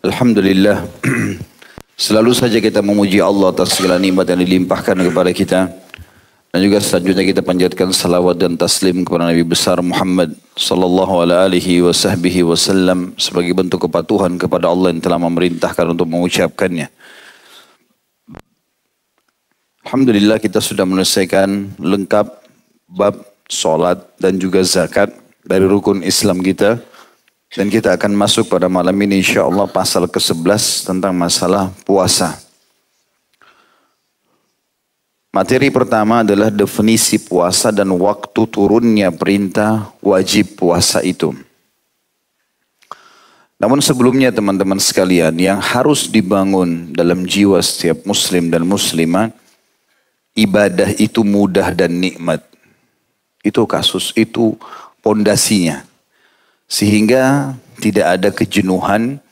Alhamdulillah, selalu saja kita memuji Allah atas segala nikmat yang dilimpahkan kepada kita. Dan juga selanjutnya kita panjatkan salawat dan taslim kepada Nabi besar Muhammad sallallahu alaihi wasallam sebagai bentuk kepatuhan kepada Allah yang telah memerintahkan untuk mengucapkannya. Alhamdulillah kita sudah menyelesaikan lengkap bab solat dan juga zakat dari rukun Islam kita. Dan kita akan masuk pada malam ini insyaAllah pasal ke-11 tentang masalah puasa. Materi pertama adalah definisi puasa dan waktu turunnya perintah wajib puasa itu. Namun sebelumnya teman-teman sekalian, yang harus dibangun dalam jiwa setiap muslim dan muslimah, ibadah itu mudah dan nikmat. Itu pondasinya. Sehingga tidak ada kejenuhan,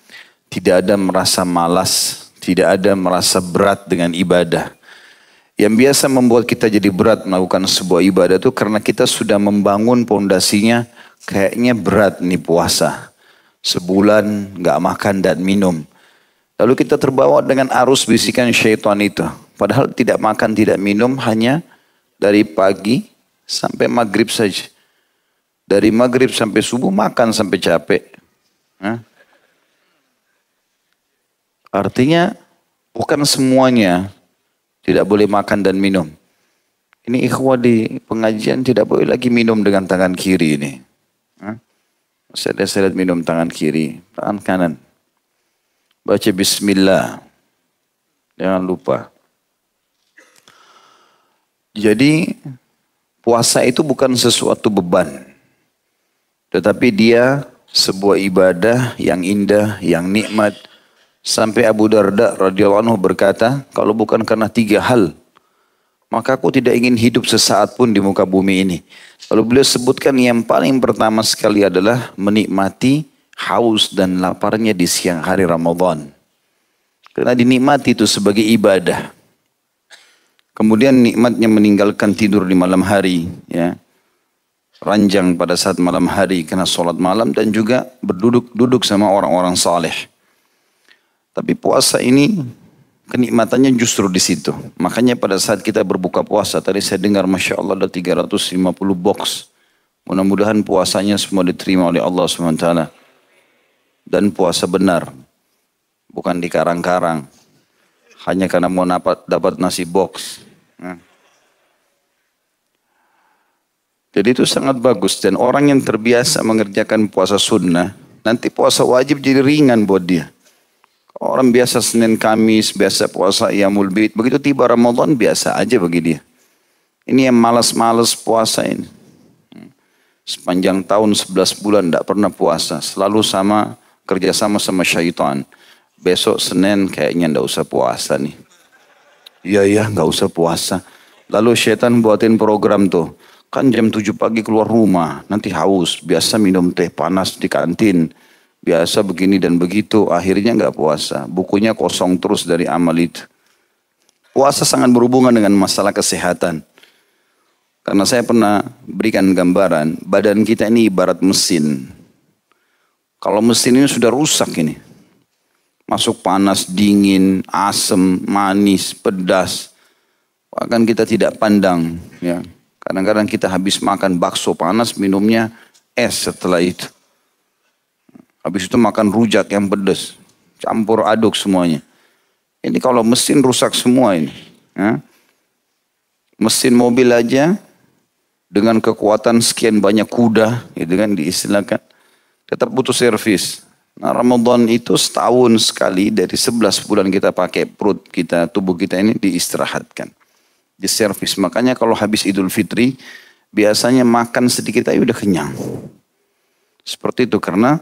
tidak ada merasa malas, tidak ada merasa berat dengan ibadah. Yang biasa membuat kita jadi berat melakukan sebuah ibadah itu karena kita sudah membangun pondasinya, kayaknya berat nih puasa. Sebulan gak makan dan minum. Lalu kita terbawa dengan arus bisikan syaitan itu. Padahal tidak makan, tidak minum hanya dari pagi sampai maghrib saja. Dari maghrib sampai subuh makan sampai capek. Artinya bukan semuanya tidak boleh makan dan minum. Ini ikhwah di pengajian tidak boleh lagi minum dengan tangan kiri ini. Saya lihat minum tangan kiri, tangan kanan. Baca bismillah. Jangan lupa. Jadi puasa itu bukan sesuatu beban. Tetapi dia sebuah ibadah yang indah, yang nikmat. Sampai Abu Darda radhiyallahu anhu berkata, kalau bukan karena 3 hal, maka aku tidak ingin hidup sesaat pun di muka bumi ini. Lalu beliau sebutkan yang paling pertama sekali adalah menikmati haus dan laparnya di siang hari Ramadan. Karena dinikmati itu sebagai ibadah. Kemudian nikmatnya meninggalkan tidur di malam hari, ya. Ranjang pada saat malam hari kena sholat malam dan juga duduk sama orang-orang saleh. Tapi puasa ini kenikmatannya justru di situ. Makanya pada saat kita berbuka puasa, tadi saya dengar Masya Allah ada 350 box. Mudah-mudahan puasanya semua diterima oleh Allah SWT. Dan puasa benar. Bukan di karang-karang. Hanya karena mau dapat nasi box. Jadi itu sangat bagus. Dan orang yang terbiasa mengerjakan puasa sunnah, nanti puasa wajib jadi ringan buat dia. Orang biasa Senin Kamis, biasa puasa Iyamul Bid. Begitu tiba Ramadan biasa aja bagi dia. Ini yang malas-malas puasa ini. Sepanjang tahun 11 bulan tidak pernah puasa. Selalu kerjasama sama syaitan. Besok Senin kayaknya tidak usah puasa nih. Iya nggak usah puasa. Lalu syaitan buatin program tuh. Kan jam 7 pagi keluar rumah, nanti haus. Biasa minum teh panas di kantin. Biasa begini dan begitu, akhirnya nggak puasa. Bukunya kosong terus dari amal itu. Puasa sangat berhubungan dengan masalah kesehatan. Karena saya pernah berikan gambaran, badan kita ini ibarat mesin. Kalau mesin ini sudah rusak ini. Masuk panas, dingin, asam, manis, pedas. Bahkan kita tidak pandang, ya. Kadang-kadang kita habis makan bakso panas, minumnya es setelah itu. Habis itu makan rujak yang pedas. Campur aduk semuanya. Ini kalau mesin rusak semua ini. Ya. Mesin mobil aja dengan kekuatan sekian banyak kuda, gitu kan diistilahkan, tetap butuh servis. Nah Ramadan itu setahun sekali dari 11 bulan kita pakai perut kita, tubuh kita ini diistirahatkan. Di servis. Makanya kalau habis Idul Fitri biasanya makan sedikit aja udah kenyang. Seperti itu karena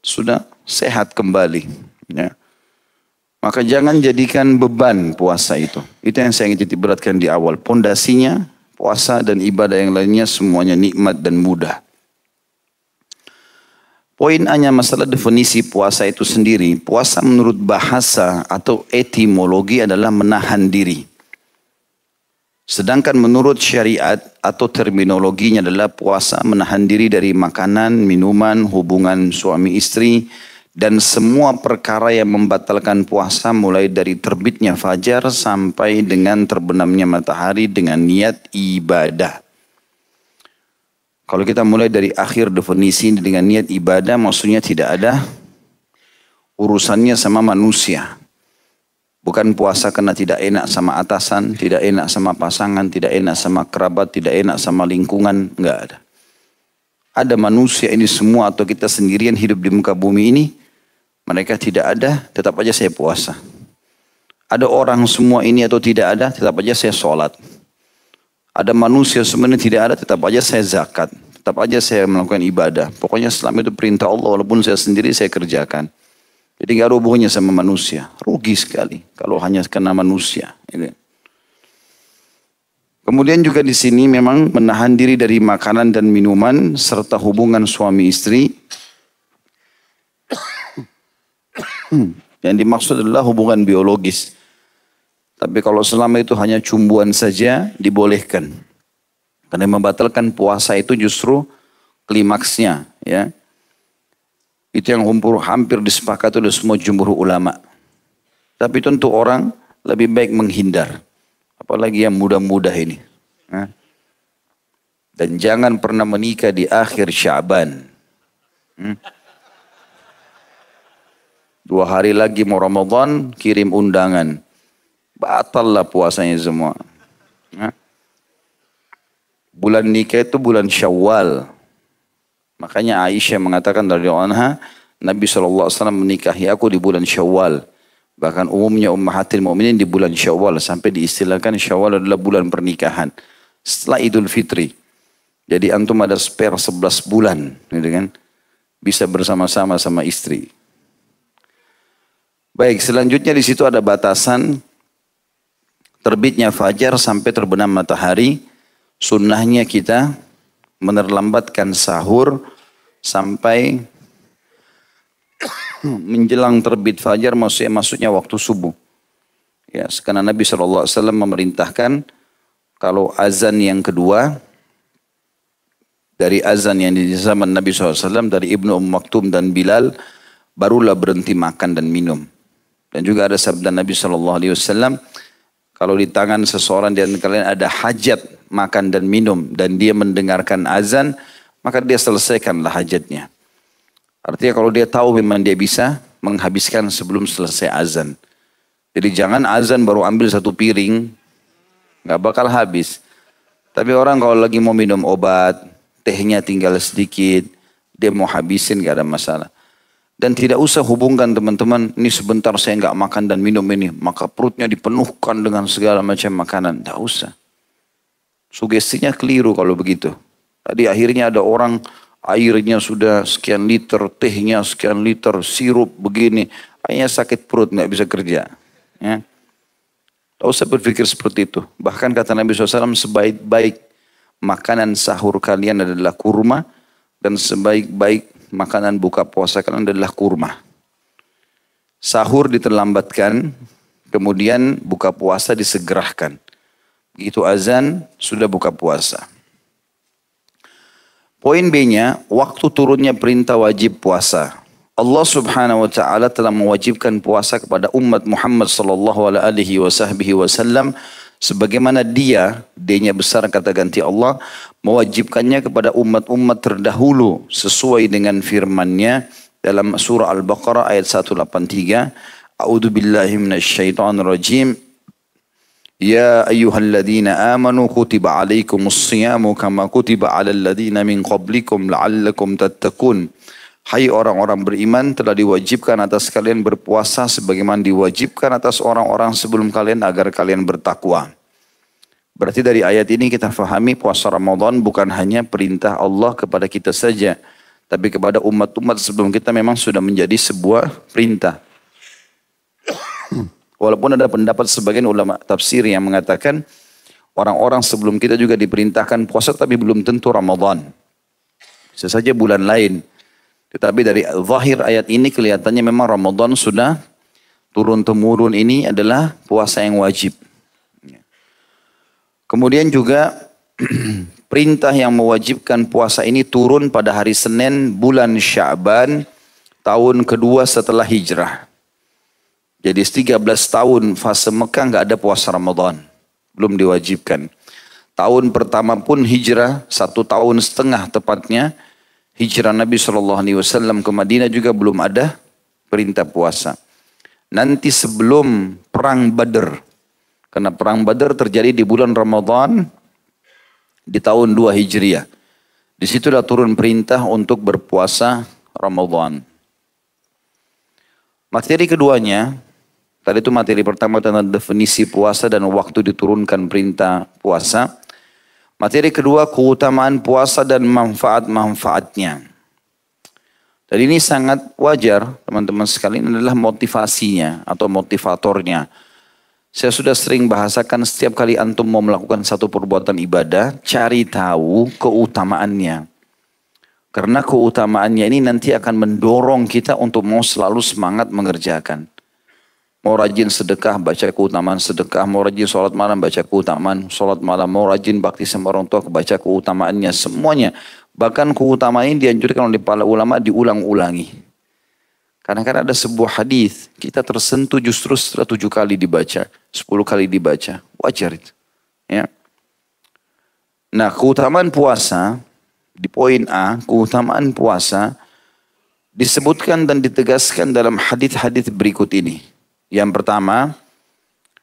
sudah sehat kembali. Ya. Maka jangan jadikan beban puasa itu. Itu yang saya ingin titik beratkan di awal. Pondasinya puasa dan ibadah yang lainnya semuanya nikmat dan mudah. Poin hanya masalah definisi puasa itu sendiri. Puasa menurut bahasa atau etimologi adalah menahan diri. Sedangkan menurut syariat atau terminologinya adalah puasa menahan diri dari makanan, minuman, hubungan suami istri, dan semua perkara yang membatalkan puasa mulai dari terbitnya fajar sampai dengan terbenamnya matahari dengan niat ibadah. Kalau kita mulai dari akhir definisi dengan niat ibadah, maksudnya tidak ada urusannya sama manusia. Bukan puasa karena tidak enak sama atasan, tidak enak sama pasangan, tidak enak sama kerabat, tidak enak sama lingkungan, enggak ada. Ada manusia ini semua atau kita sendirian hidup di muka bumi ini, mereka tidak ada, tetap aja saya puasa. Ada orang semua ini atau tidak ada, tetap aja saya sholat. Ada manusia sebenarnya tidak ada, tetap aja saya zakat. Tetap aja saya melakukan ibadah. Pokoknya selama itu perintah Allah, walaupun saya sendiri saya kerjakan. Jadi nggak ada hubungannya sama manusia. Rugi sekali kalau hanya karena manusia. Kemudian juga di sini memang menahan diri dari makanan dan minuman serta hubungan suami istri. Yang dimaksud adalah hubungan biologis. Tapi kalau selama itu hanya cumbuan saja dibolehkan. Karena membatalkan puasa itu justru klimaksnya, ya. Itu yang hampir disepakati oleh semua jumhur ulama. Tapi tentu orang lebih baik menghindar. Apalagi yang muda-muda ini. Dan jangan pernah menikah di akhir Sya'ban. 2 hari lagi mau Ramadan, kirim undangan. Batal lah puasanya semua. Bulan nikah itu bulan Syawal. Makanya Aisyah mengatakan radhiyallahu anha, Nabi SAW menikahi aku di bulan Syawal. Bahkan umumnya ummahatil mu'minin di bulan Syawal. Sampai diistilahkan Syawal adalah bulan pernikahan. Setelah Idul Fitri. Jadi antum ada spare 11 bulan. Gitu kan? Bisa bersama-sama sama istri. Baik, selanjutnya di situ ada batasan terbitnya fajar sampai terbenam matahari. Sunnahnya kita menerlambatkan sahur sampai menjelang terbit fajar, maksudnya waktu subuh. Ya, karena Nabi SAW memerintahkan kalau azan yang kedua dari azan yang di zaman Nabi SAW dari Ibnu Maktum dan Bilal, barulah berhenti makan dan minum. Dan juga ada sabda Nabi SAW, kalau di tangan seseorang di antara kalian ada hajat makan dan minum dan dia mendengarkan azan, maka dia selesaikanlah hajatnya. Artinya kalau dia tahu memang dia bisa menghabiskan sebelum selesai azan. Jadi jangan azan baru ambil 1 piring, nggak bakal habis. Tapi orang kalau lagi mau minum obat, tehnya tinggal sedikit, dia mau habisin nggak ada masalah. Dan tidak usah hubungkan teman-teman, ini sebentar saya nggak makan dan minum ini, maka perutnya dipenuhkan dengan segala macam makanan. Tidak usah. Sugestinya keliru kalau begitu. Tadi akhirnya ada orang airnya sudah sekian liter, tehnya sekian liter, sirup begini. Akhirnya sakit perut, nggak bisa kerja. Ya. Tidak usah berpikir seperti itu. Bahkan kata Nabi SAW, sebaik-baik makanan sahur kalian adalah kurma, dan sebaik-baik makanan buka puasa kalian adalah kurma. Sahur diterlambatkan, kemudian buka puasa disegerakan. Begitu azan, sudah buka puasa. Poin B-nya, waktu turunnya perintah wajib puasa. Allah Subhanahu wa taala telah mewajibkan puasa kepada umat Muhammad sallallahu alaihi wasallam sebagaimana D-nya besar kata ganti Allah, mewajibkannya kepada umat-umat terdahulu sesuai dengan firman-Nya dalam surah Al-Baqarah ayat 183. A'udzu billahi minasyaitonir rajim. Ya ayyuhalladzina amanu kutiba alaikumus shiyamu kama kutiba alal ladzina min qablikum la'allakum tattaqun. Hai orang-orang beriman, telah diwajibkan atas kalian berpuasa sebagaimana diwajibkan atas orang-orang sebelum kalian agar kalian bertakwa. Berarti dari ayat ini kita fahami puasa Ramadan bukan hanya perintah Allah kepada kita saja, tapi kepada umat-umat sebelum kita memang sudah menjadi sebuah perintah. Walaupun ada pendapat sebagian ulama tafsir yang mengatakan orang-orang sebelum kita juga diperintahkan puasa tapi belum tentu Ramadan. Bisa saja bulan lain. Tetapi dari zahir ayat ini kelihatannya memang Ramadan sudah turun-temurun ini adalah puasa yang wajib. Kemudian juga Perintah yang mewajibkan puasa ini turun pada hari Senin bulan Sya'ban tahun kedua setelah hijrah. Jadi 13 tahun fase Mekah nggak ada puasa Ramadan. Belum diwajibkan. Tahun pertama pun hijrah, 1,5 tahun tepatnya. Hijrah Nabi SAW ke Madinah juga belum ada perintah puasa. Nanti sebelum perang Badar. Karena perang Badar terjadi di bulan Ramadan di tahun 2 Hijriah. Disitulah turun perintah untuk berpuasa Ramadan. Materi keduanya, tadi itu materi pertama tentang definisi puasa dan waktu diturunkan perintah puasa. Materi kedua, keutamaan puasa dan manfaat-manfaatnya. Dan ini sangat wajar teman-teman sekalian, adalah motivasinya atau motivatornya. Saya sudah sering bahasakan setiap kali antum mau melakukan satu perbuatan ibadah, cari tahu keutamaannya. Karena keutamaannya ini nanti akan mendorong kita untuk mau selalu semangat mengerjakan. Mau rajin sedekah, baca keutamaan sedekah. Mau rajin sholat malam, baca keutamaan sholat malam. Mau rajin bakti sama orang tua, baca keutamaannya. Semuanya. Bahkan keutamaan ini dianjurkan oleh para ulama diulang-ulangi. Karena kan ada sebuah hadis kita tersentuh justru setelah 7 kali dibaca, 10 kali dibaca. Wajar itu. Ya. Nah, keutamaan puasa, di poin A, keutamaan puasa disebutkan dan ditegaskan dalam hadis-hadis berikut ini. Yang pertama,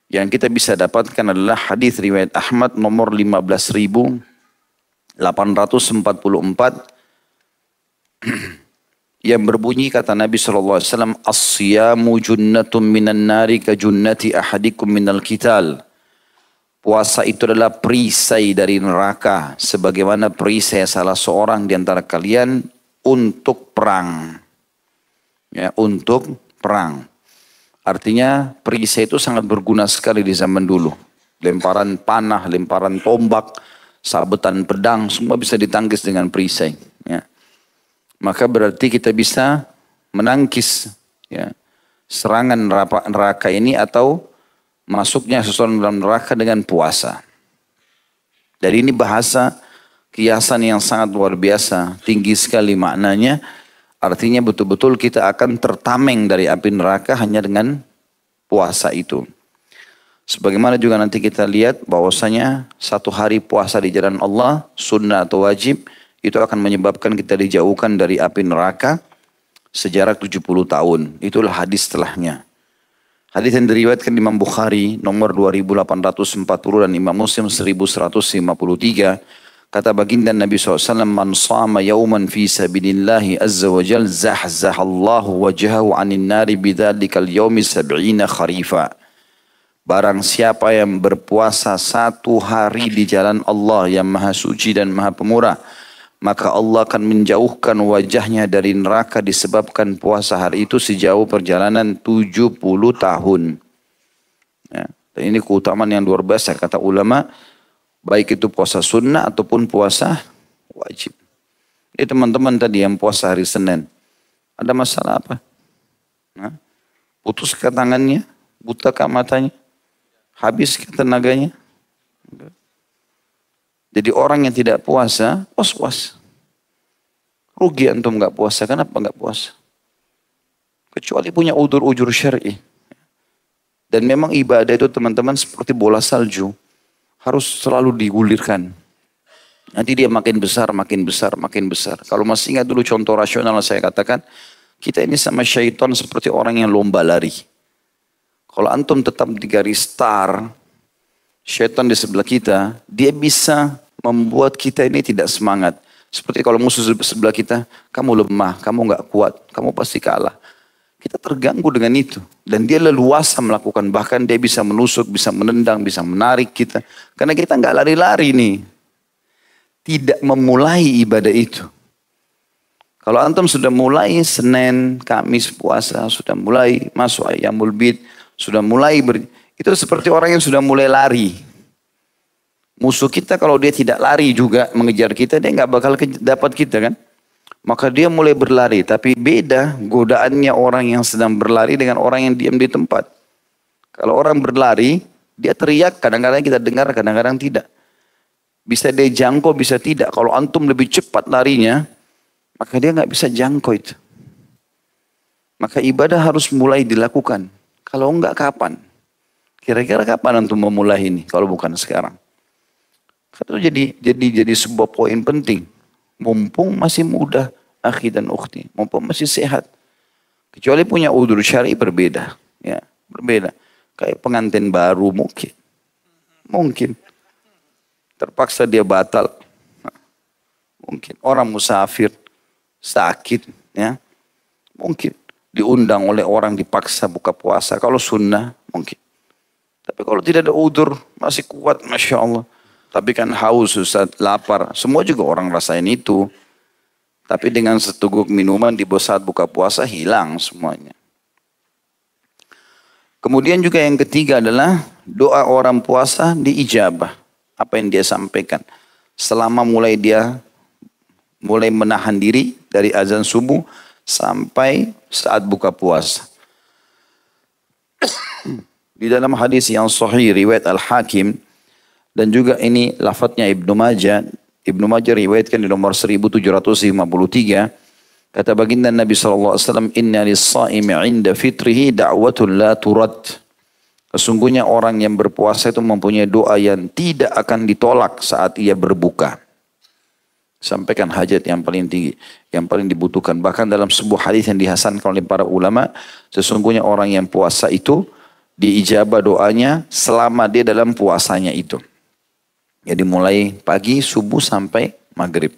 yang kita bisa dapatkan adalah hadis riwayat Ahmad nomor 15.844 yang berbunyi kata Nabi SAW, as-siyamu junnatun minan nari ka junnati ahadikum minal qital. Puasa itu adalah perisai dari neraka, sebagaimana perisai salah seorang di antara kalian untuk perang. Ya, untuk perang. Artinya perisai itu sangat berguna sekali di zaman dulu. Lemparan panah, lemparan tombak, sabetan pedang, semua bisa ditangkis dengan perisai. Ya. Maka berarti kita bisa menangkis ya, serangan neraka ini atau masuknya seseorang dalam neraka dengan puasa. Dari ini bahasa kiasan yang sangat luar biasa, tinggi sekali maknanya. Artinya betul-betul kita akan tertameng dari api neraka hanya dengan puasa itu. Sebagaimana juga nanti kita lihat bahwasanya 1 hari puasa di jalan Allah, sunnah atau wajib, itu akan menyebabkan kita dijauhkan dari api neraka sejarak 70 tahun. Itulah hadis setelahnya. Hadis yang diriwayatkan Imam Bukhari nomor 2840 dan Imam Muslim 1153. Kata baginda Nabi SAW, man sama yauman fi sabilillahi azza wa jal zahzahallahu wajahu anin nari bidhalikal yaumi 70 kharifa. Barang siapa yang berpuasa 1 hari di jalan Allah yang maha suci dan maha pemurah, maka Allah akan menjauhkan wajahnya dari neraka disebabkan puasa hari itu sejauh perjalanan 70 tahun. Ya, dan ini keutamaan yang luar biasa kata ulama, baik itu puasa sunnah ataupun puasa wajib. Ini teman-teman tadi yang puasa hari Senin, ada masalah apa? Nah, putus ke tangannya, buta ke matanya, habis ke tenaganya. Jadi orang yang tidak puasa, was-was. Rugi antum nggak puasa, kenapa nggak puasa? Kecuali punya udzur-udzur syar'i. Dan memang ibadah itu teman-teman seperti bola salju. Harus selalu digulirkan. Nanti dia makin besar, makin besar, makin besar. Kalau masih ingat dulu contoh rasional saya katakan, kita ini sama syaitan seperti orang yang lomba lari. Kalau antum tetap di garis start, syaitan di sebelah kita, dia bisa membuat kita ini tidak semangat. Seperti kalau musuh sebelah kita, kamu lemah, kamu nggak kuat, kamu pasti kalah. Kita terganggu dengan itu. Dan dia leluasa melakukan, bahkan dia bisa menusuk, bisa menendang, bisa menarik kita. Karena kita nggak lari-lari nih. Tidak memulai ibadah itu. Kalau antum sudah mulai Senin, Kamis puasa, sudah mulai masuk Ayyamul Bid, sudah mulai itu seperti orang yang sudah mulai lari. Musuh kita kalau dia tidak lari juga mengejar kita, dia nggak bakal dapat kita kan. Maka dia mulai berlari. Tapi beda godaannya orang yang sedang berlari dengan orang yang diam di tempat. Kalau orang berlari, dia teriak, kadang-kadang kita dengar, kadang-kadang tidak. Bisa dia jangkau, bisa tidak. Kalau antum lebih cepat larinya, maka dia nggak bisa jangkau itu. Maka ibadah harus mulai dilakukan. Kalau enggak kapan? Kira-kira kapan antum memulai ini? Kalau bukan sekarang. Itu jadi sebuah poin penting. Mumpung masih muda, akhi dan ukhti. Mumpung masih sehat. Kecuali punya udzur syar'i berbeda. Ya, berbeda. Kayak pengantin baru mungkin. Mungkin. Terpaksa dia batal. Mungkin. Orang musafir. Sakit. Ya. Mungkin. Diundang oleh orang dipaksa buka puasa. Kalau sunnah mungkin. Tapi kalau tidak ada udzur masih kuat. Masya Allah. Tapi kan haus, Ustaz, lapar. Semua juga orang rasain itu. Tapi dengan seteguk minuman di saat buka puasa hilang semuanya. Kemudian juga yang ketiga adalah doa orang puasa diijabah. Apa yang dia sampaikan. Selama dia mulai menahan diri dari azan subuh sampai saat buka puasa. Di dalam hadis yang sahih riwayat Al-Hakim dan juga ini lafadznya Ibnu Majah. Ibnu Majah riwayatkan di nomor 1753. Kata baginda Nabi SAW, Inna lis-sa'imi 'inda fitrihi da'watun la turad. Sesungguhnya orang yang berpuasa itu mempunyai doa yang tidak akan ditolak saat ia berbuka. Sampaikan hajat yang paling tinggi, yang paling dibutuhkan. Bahkan dalam sebuah hadis yang dihasankan oleh para ulama, sesungguhnya orang yang puasa itu diijabah doanya selama dia dalam puasanya itu. Jadi mulai pagi, subuh sampai maghrib.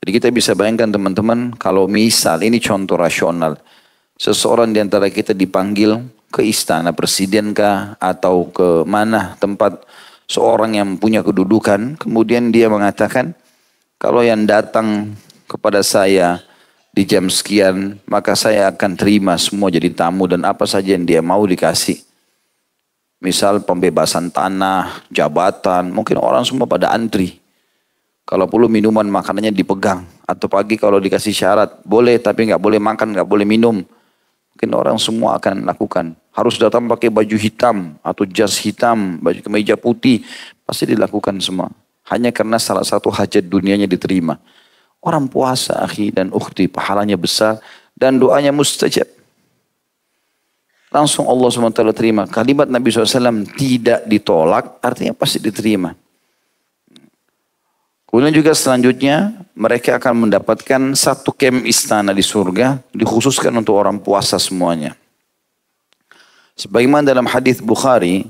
Jadi kita bisa bayangkan teman-teman, kalau misal ini contoh rasional. Seseorang di antara kita dipanggil ke istana presiden kah atau ke mana tempat seorang yang punya kedudukan. Kemudian dia mengatakan, kalau yang datang kepada saya di jam sekian, maka saya akan terima semua jadi tamu dan apa saja yang dia mau dikasih. Misal pembebasan tanah, jabatan, mungkin orang semua pada antri. Kalau perlu minuman makanannya dipegang. Atau pagi kalau dikasih syarat, boleh tapi nggak boleh makan, nggak boleh minum. Mungkin orang semua akan lakukan. Harus datang pakai baju hitam atau jas hitam, baju kemeja putih. Pasti dilakukan semua. Hanya karena salah satu hajat dunianya diterima. Orang puasa, akhi dan ukhti, pahalanya besar dan doanya mustajab. Langsung Allah SWT terima. Kalimat Nabi SAW tidak ditolak, artinya pasti diterima. Kemudian juga selanjutnya, mereka akan mendapatkan satu kem istana di surga, dikhususkan untuk orang puasa semuanya. Sebagaimana dalam hadis Bukhari,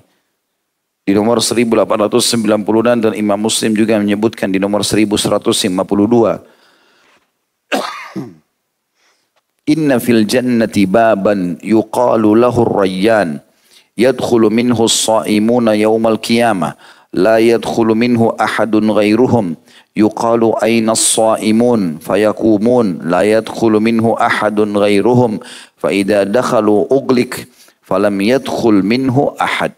di nomor 1896 dan Imam Muslim juga menyebutkan di nomor 1152. Inna fil jannati baban yuqalu lahu ar-rayyan yadkhulu minhu as-sa'imuna yawmal qiyamah la yadkhulu minhu ahadun ghairuhum yuqalu ayna as-sa'imun fayaqumun la yadkhulu minhu ahadun ghairuhum fa idza dakhalu ughliq falam yadkhul minhu ahad.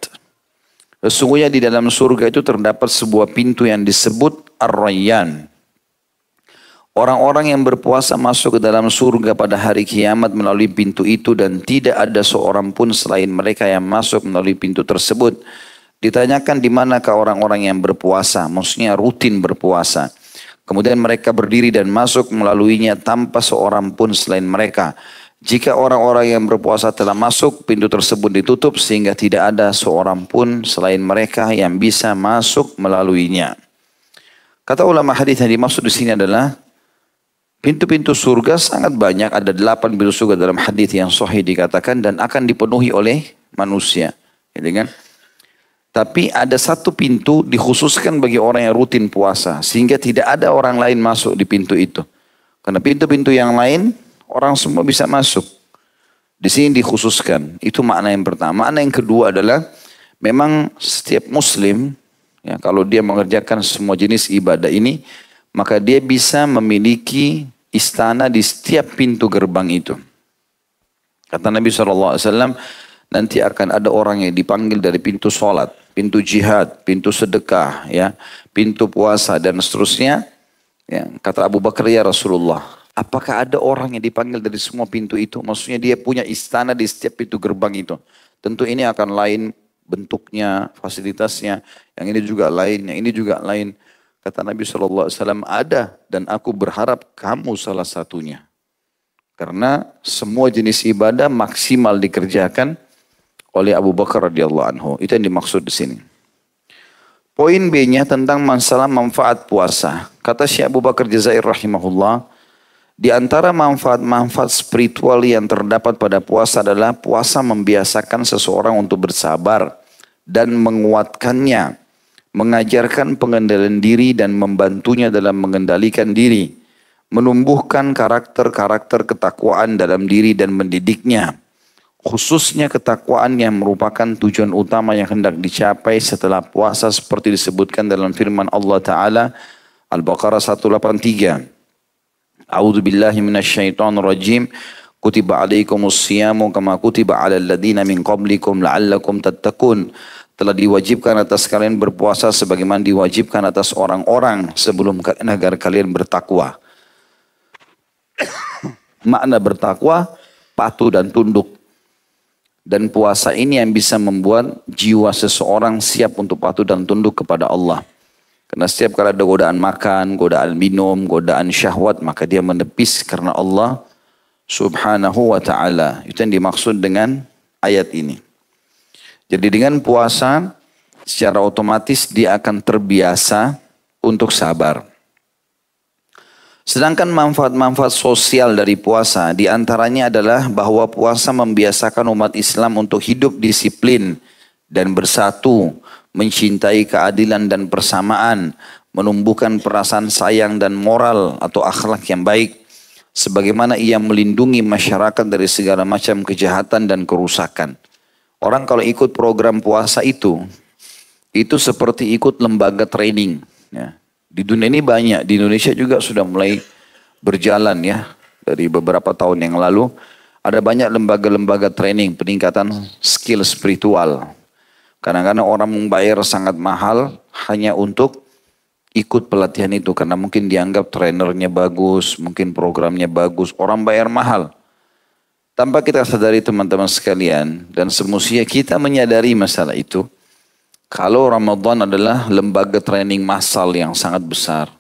Sesungguhnya di dalam surga itu terdapat sebuah pintu yang disebut Ar-Rayyan. Orang-orang yang berpuasa masuk ke dalam surga pada hari kiamat melalui pintu itu dan tidak ada seorang pun selain mereka yang masuk melalui pintu tersebut. Ditanyakan di manakah orang-orang yang berpuasa, maksudnya rutin berpuasa. Kemudian mereka berdiri dan masuk melaluinya tanpa seorang pun selain mereka. Jika orang-orang yang berpuasa telah masuk, pintu tersebut ditutup sehingga tidak ada seorang pun selain mereka yang bisa masuk melaluinya. Kata ulama hadis yang dimaksud di sini adalah pintu-pintu surga sangat banyak, ada 8 pintu surga dalam hadis yang sahih dikatakan dan akan dipenuhi oleh manusia. Gitu kan? Tapi ada satu pintu dikhususkan bagi orang yang rutin puasa sehingga tidak ada orang lain masuk di pintu itu. Karena pintu-pintu yang lain orang semua bisa masuk. Di sini dikhususkan. Itu makna yang pertama. Makna yang kedua adalah memang setiap muslim ya, kalau dia mengerjakan semua jenis ibadah ini, maka dia bisa memiliki istana di setiap pintu gerbang itu. Kata Nabi SAW, nanti akan ada orang yang dipanggil dari pintu sholat, pintu jihad, pintu sedekah, ya, pintu puasa dan seterusnya. Ya, kata Abu Bakar, ya Rasulullah, apakah ada orang yang dipanggil dari semua pintu itu? Maksudnya dia punya istana di setiap pintu gerbang itu. Tentu ini akan lain bentuknya, fasilitasnya, yang ini juga lain, yang ini juga lain. Kata Nabi SAW, ada dan aku berharap kamu salah satunya. Karena semua jenis ibadah maksimal dikerjakan oleh Abu Bakar radhiyallahu anhu. Itu yang dimaksud di sini. Poin B-nya tentang masalah manfaat puasa. Kata Syekh Abu Bakar Jazair rahimahullah, di antara manfaat-manfaat spiritual yang terdapat pada puasa adalah puasa membiasakan seseorang untuk bersabar dan menguatkannya, mengajarkan pengendalian diri dan membantunya dalam mengendalikan diri, menumbuhkan karakter-karakter ketakwaan dalam diri dan mendidiknya. Khususnya ketakwaan yang merupakan tujuan utama yang hendak dicapai setelah puasa seperti disebutkan dalam firman Allah Ta'ala Al-Baqarah 183. A'udzu billahi minasyaitonir rajim. Kutiba alaikumus siyamu kama kutiba alal ladzina min qablikum la'allakum tattaqun. Telah diwajibkan atas kalian berpuasa sebagaimana diwajibkan atas orang-orang sebelum kalian agar kalian bertakwa. Makna bertakwa, patuh dan tunduk. Dan puasa ini yang bisa membuat jiwa seseorang siap untuk patuh dan tunduk kepada Allah. Karena setiap kali ada godaan makan, godaan minum, godaan syahwat, maka dia menepis karena Allah subhanahu wa ta'ala. Itu yang dimaksud dengan ayat ini. Jadi dengan puasa, secara otomatis dia akan terbiasa untuk sabar. Sedangkan manfaat-manfaat sosial dari puasa diantaranya adalah bahwa puasa membiasakan umat Islam untuk hidup disiplin dan bersatu, mencintai keadilan dan persamaan, menumbuhkan perasaan sayang dan moral atau akhlak yang baik, sebagaimana ia melindungi masyarakat dari segala macam kejahatan dan kerusakan. Orang kalau ikut program puasa itu seperti ikut lembaga training. Ya. Di dunia ini banyak, di Indonesia juga sudah mulai berjalan ya. Dari beberapa tahun yang lalu ada banyak lembaga-lembaga training peningkatan skill spiritual. Kadang-kadang orang membayar sangat mahal hanya untuk ikut pelatihan itu karena mungkin dianggap trainernya bagus, mungkin programnya bagus, orang bayar mahal. Tanpa kita sadari teman-teman sekalian dan semestinya kita menyadari masalah itu. Kalau Ramadan adalah lembaga training massal yang sangat besar.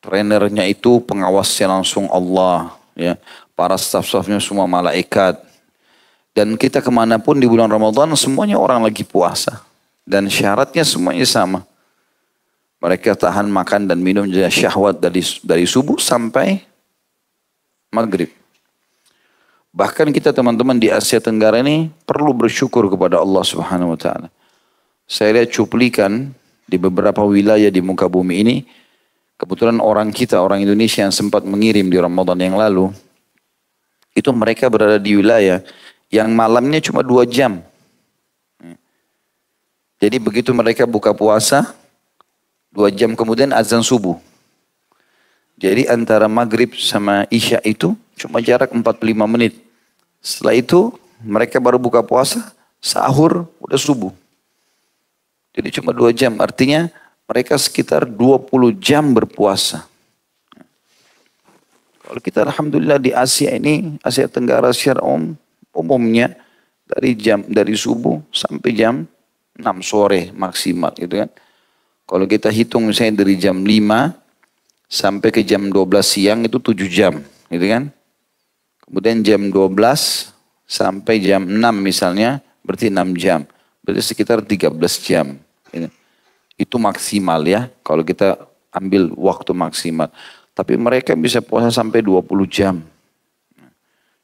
Trainernya itu pengawasnya langsung Allah. Ya. Para staf-stafnya semua malaikat. Dan kita kemanapun di bulan Ramadan semuanya orang lagi puasa. Dan syaratnya semuanya sama. Mereka tahan makan dan minum syahwat dari subuh sampai maghrib. Bahkan kita teman-teman di Asia Tenggara ini perlu bersyukur kepada Allah Subhanahu wa ta'ala. Saya lihat cuplikan di beberapa wilayah di muka bumi ini. Kebetulan orang Indonesia yang sempat mengirim di Ramadan yang lalu. Itu mereka berada di wilayah yang malamnya cuma 2 jam. Jadi begitu mereka buka puasa, 2 jam kemudian azan subuh. Jadi antara maghrib sama isya itu cuma jarak 45 menit. Setelah itu mereka baru buka puasa, sahur udah subuh. Jadi cuma 2 jam, artinya mereka sekitar 20 jam berpuasa. Kalau kita alhamdulillah di Asia ini, Asia Tenggara secara umumnya dari subuh sampai jam 6 sore maksimal gitu kan. Kalau kita hitung misalnya dari jam 5 sampai ke jam 12 siang itu 7 jam gitu kan. Kemudian jam 12 sampai jam 6 misalnya berarti 6 jam. Berarti sekitar 13 jam. Itu maksimal ya, kalau kita ambil waktu maksimal. Tapi mereka bisa puasa sampai 20 jam.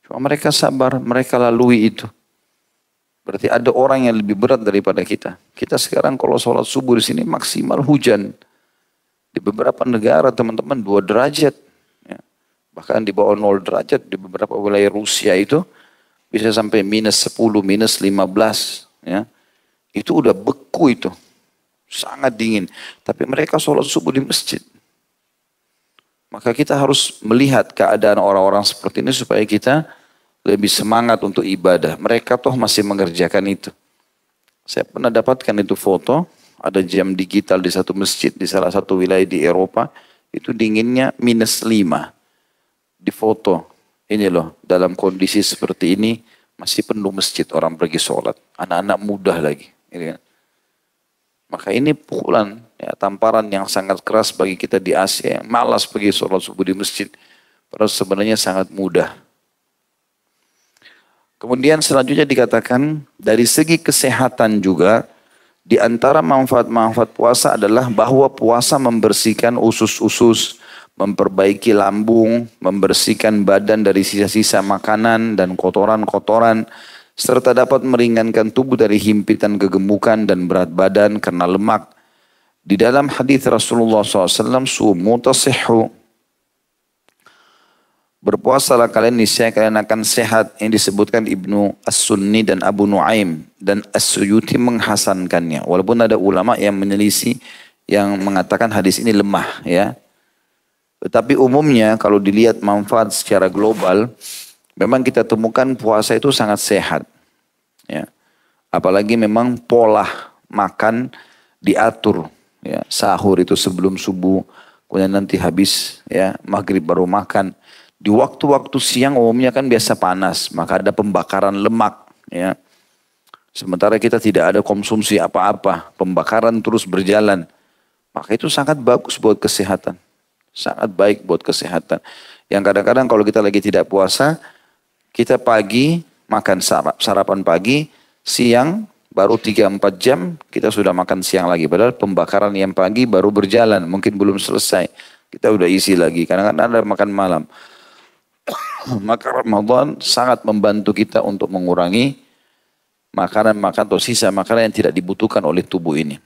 Cuma mereka sabar, mereka lalui itu. Berarti ada orang yang lebih berat daripada kita. Kita sekarang kalau sholat subuh di sini maksimal hujan. Di beberapa negara teman-teman 2 derajat. Ya. Bahkan di bawah 0 derajat di beberapa wilayah Rusia itu bisa sampai minus 10, minus 15. Ya. Itu udah beku itu. Sangat dingin. Tapi mereka sholat subuh di masjid. Maka kita harus melihat keadaan orang-orang seperti ini supaya kita lebih semangat untuk ibadah. Mereka toh masih mengerjakan itu. Saya pernah dapatkan itu foto. Ada jam digital di satu masjid di salah satu wilayah di Eropa. Itu dinginnya minus 5. Di foto. Ini loh, dalam kondisi seperti ini masih penuh masjid orang pergi sholat. Anak-anak muda lagi. Gitu kan. Maka ini pukulan, ya, tamparan yang sangat keras bagi kita di Asia yang malas pergi sholat subuh di masjid. Padahal sebenarnya sangat mudah. Kemudian selanjutnya dikatakan dari segi kesehatan juga di antara manfaat-manfaat puasa adalah bahwa puasa membersihkan usus-usus, memperbaiki lambung, membersihkan badan dari sisa-sisa makanan dan kotoran-kotoran, serta dapat meringankan tubuh dari himpitan kegemukan dan berat badan karena lemak. Di dalam hadis Rasulullah SAW, sumu tasihhu, berpuasalah kalian niscaya kalian akan sehat. Yang disebutkan Ibnu As-Sunni dan Abu Nuaim dan As-Suyuti menghasankannya. Walaupun ada ulama yang menyelisih yang mengatakan hadis ini lemah, ya. Tetapi umumnya kalau dilihat manfaat secara global, memang kita temukan puasa itu sangat sehat, ya. Apalagi memang pola makan diatur, ya. Sahur itu sebelum subuh, kemudian nanti habis, ya, maghrib baru makan. Di waktu-waktu siang umumnya kan biasa panas, maka ada pembakaran lemak, ya. Sementara kita tidak ada konsumsi apa-apa, pembakaran terus berjalan. Maka itu sangat bagus buat kesehatan. Sangat baik buat kesehatan. Yang kadang-kadang kalau kita lagi tidak puasa, kita pagi makan sarapan pagi, siang baru 3-4 jam kita sudah makan siang lagi. Padahal pembakaran yang pagi baru berjalan, mungkin belum selesai. Kita udah isi lagi, kadang-kadang ada makan malam. Maka Ramadan sangat membantu kita untuk mengurangi makanan-makanan atau sisa makanan yang tidak dibutuhkan oleh tubuh ini.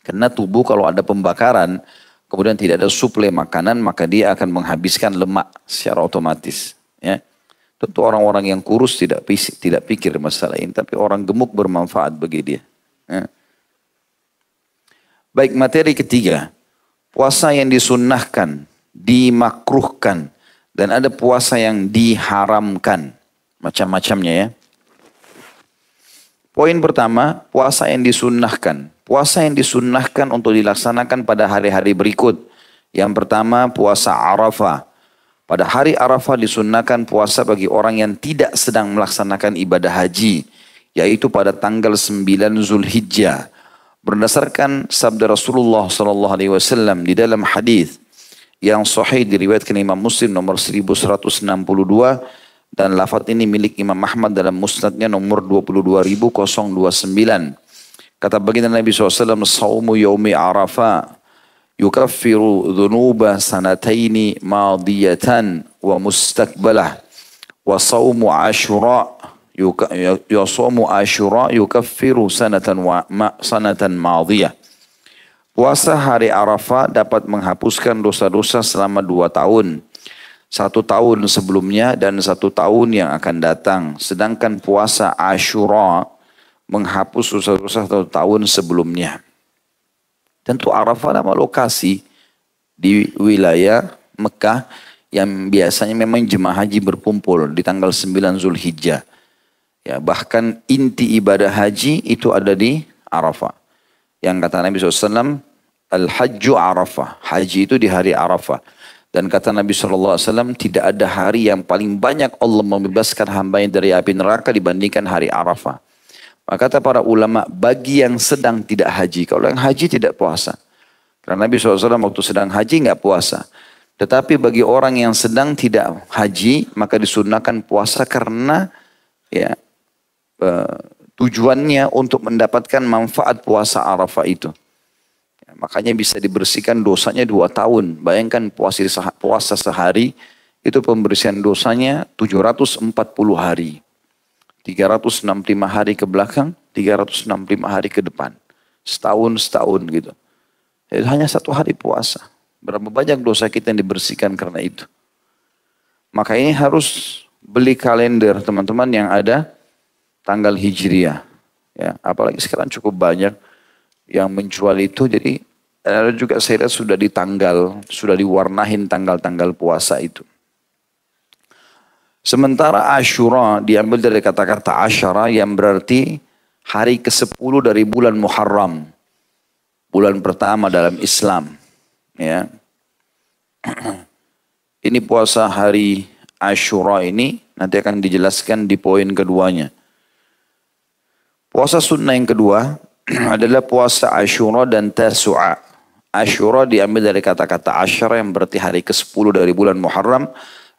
Karena tubuh kalau ada pembakaran, kemudian tidak ada suplai makanan, maka dia akan menghabiskan lemak secara otomatis. Ya. Tentu orang-orang yang kurus tidak pikir masalah ini, tapi orang gemuk bermanfaat bagi dia. Ya. Baik, materi ketiga, puasa yang disunnahkan, dimakruhkan, dan ada puasa yang diharamkan. Macam-macamnya, ya. Poin pertama, puasa yang disunnahkan. Puasa yang disunnahkan untuk dilaksanakan pada hari-hari berikut. Yang pertama, puasa Arafah. Pada hari Arafah disunnahkan puasa bagi orang yang tidak sedang melaksanakan ibadah haji, yaitu pada tanggal 9 Zulhijjah. Berdasarkan sabda Rasulullah SAW di dalam hadis yang sahih diriwayatkan Imam Muslim nomor 1162 dan lafaz ini milik Imam Ahmad dalam musnadnya nomor 22.029. Kata baginda Nabi SAW, "Saumu yaumi Arafah yukaffiru dhunuba sanataini madiyatan wa mustakbalah wa saumu Ashura yukaffiru sanatan madiyah." Puasa hari Arafah dapat menghapuskan dosa-dosa selama 2 tahun. 1 tahun sebelumnya dan 1 tahun yang akan datang. Sedangkan puasa Ashura menghapus dosa-dosa 1 tahun sebelumnya. Tentu Arafah nama lokasi di wilayah Mekah yang biasanya memang jemaah haji berkumpul di tanggal 9 Zulhijjah. Ya, bahkan inti ibadah haji itu ada di Arafah. Yang kata Nabi SAW, Al-Hajju Arafah. Haji itu di hari Arafah. Dan kata Nabi SAW, tidak ada hari yang paling banyak Allah membebaskan hambanya dari api neraka dibandingkan hari Arafah. Maka kata para ulama, bagi yang sedang tidak haji. Kalau yang haji tidak puasa. Karena Nabi SAW waktu sedang haji nggak puasa. Tetapi bagi orang yang sedang tidak haji, maka disunahkan puasa karena ya tujuannya untuk mendapatkan manfaat puasa Arafah itu. Ya, makanya bisa dibersihkan dosanya 2 tahun. Bayangkan puasa sehari itu pembersihan dosanya 740 hari. 365 hari ke belakang, 365 hari ke depan. Setahun gitu. Jadi hanya 1 hari puasa. Berapa banyak dosa kita yang dibersihkan karena itu. Maka ini harus beli kalender teman-teman yang ada tanggal Hijriah. Ya, apalagi sekarang cukup banyak yang menjual itu, jadi ada juga saya lihat sudah diwarnain tanggal-tanggal puasa itu. Sementara Ashura diambil dari kata-kata Asyara yang berarti hari ke-10 dari bulan Muharram. Bulan pertama dalam Islam. Ya. Ini puasa hari Ashura ini nanti akan dijelaskan di poin keduanya. Puasa sunnah yang kedua adalah puasa Asyura dan Tasu'a. Asyura diambil dari kata-kata Asyara yang berarti hari ke-10 dari bulan Muharram.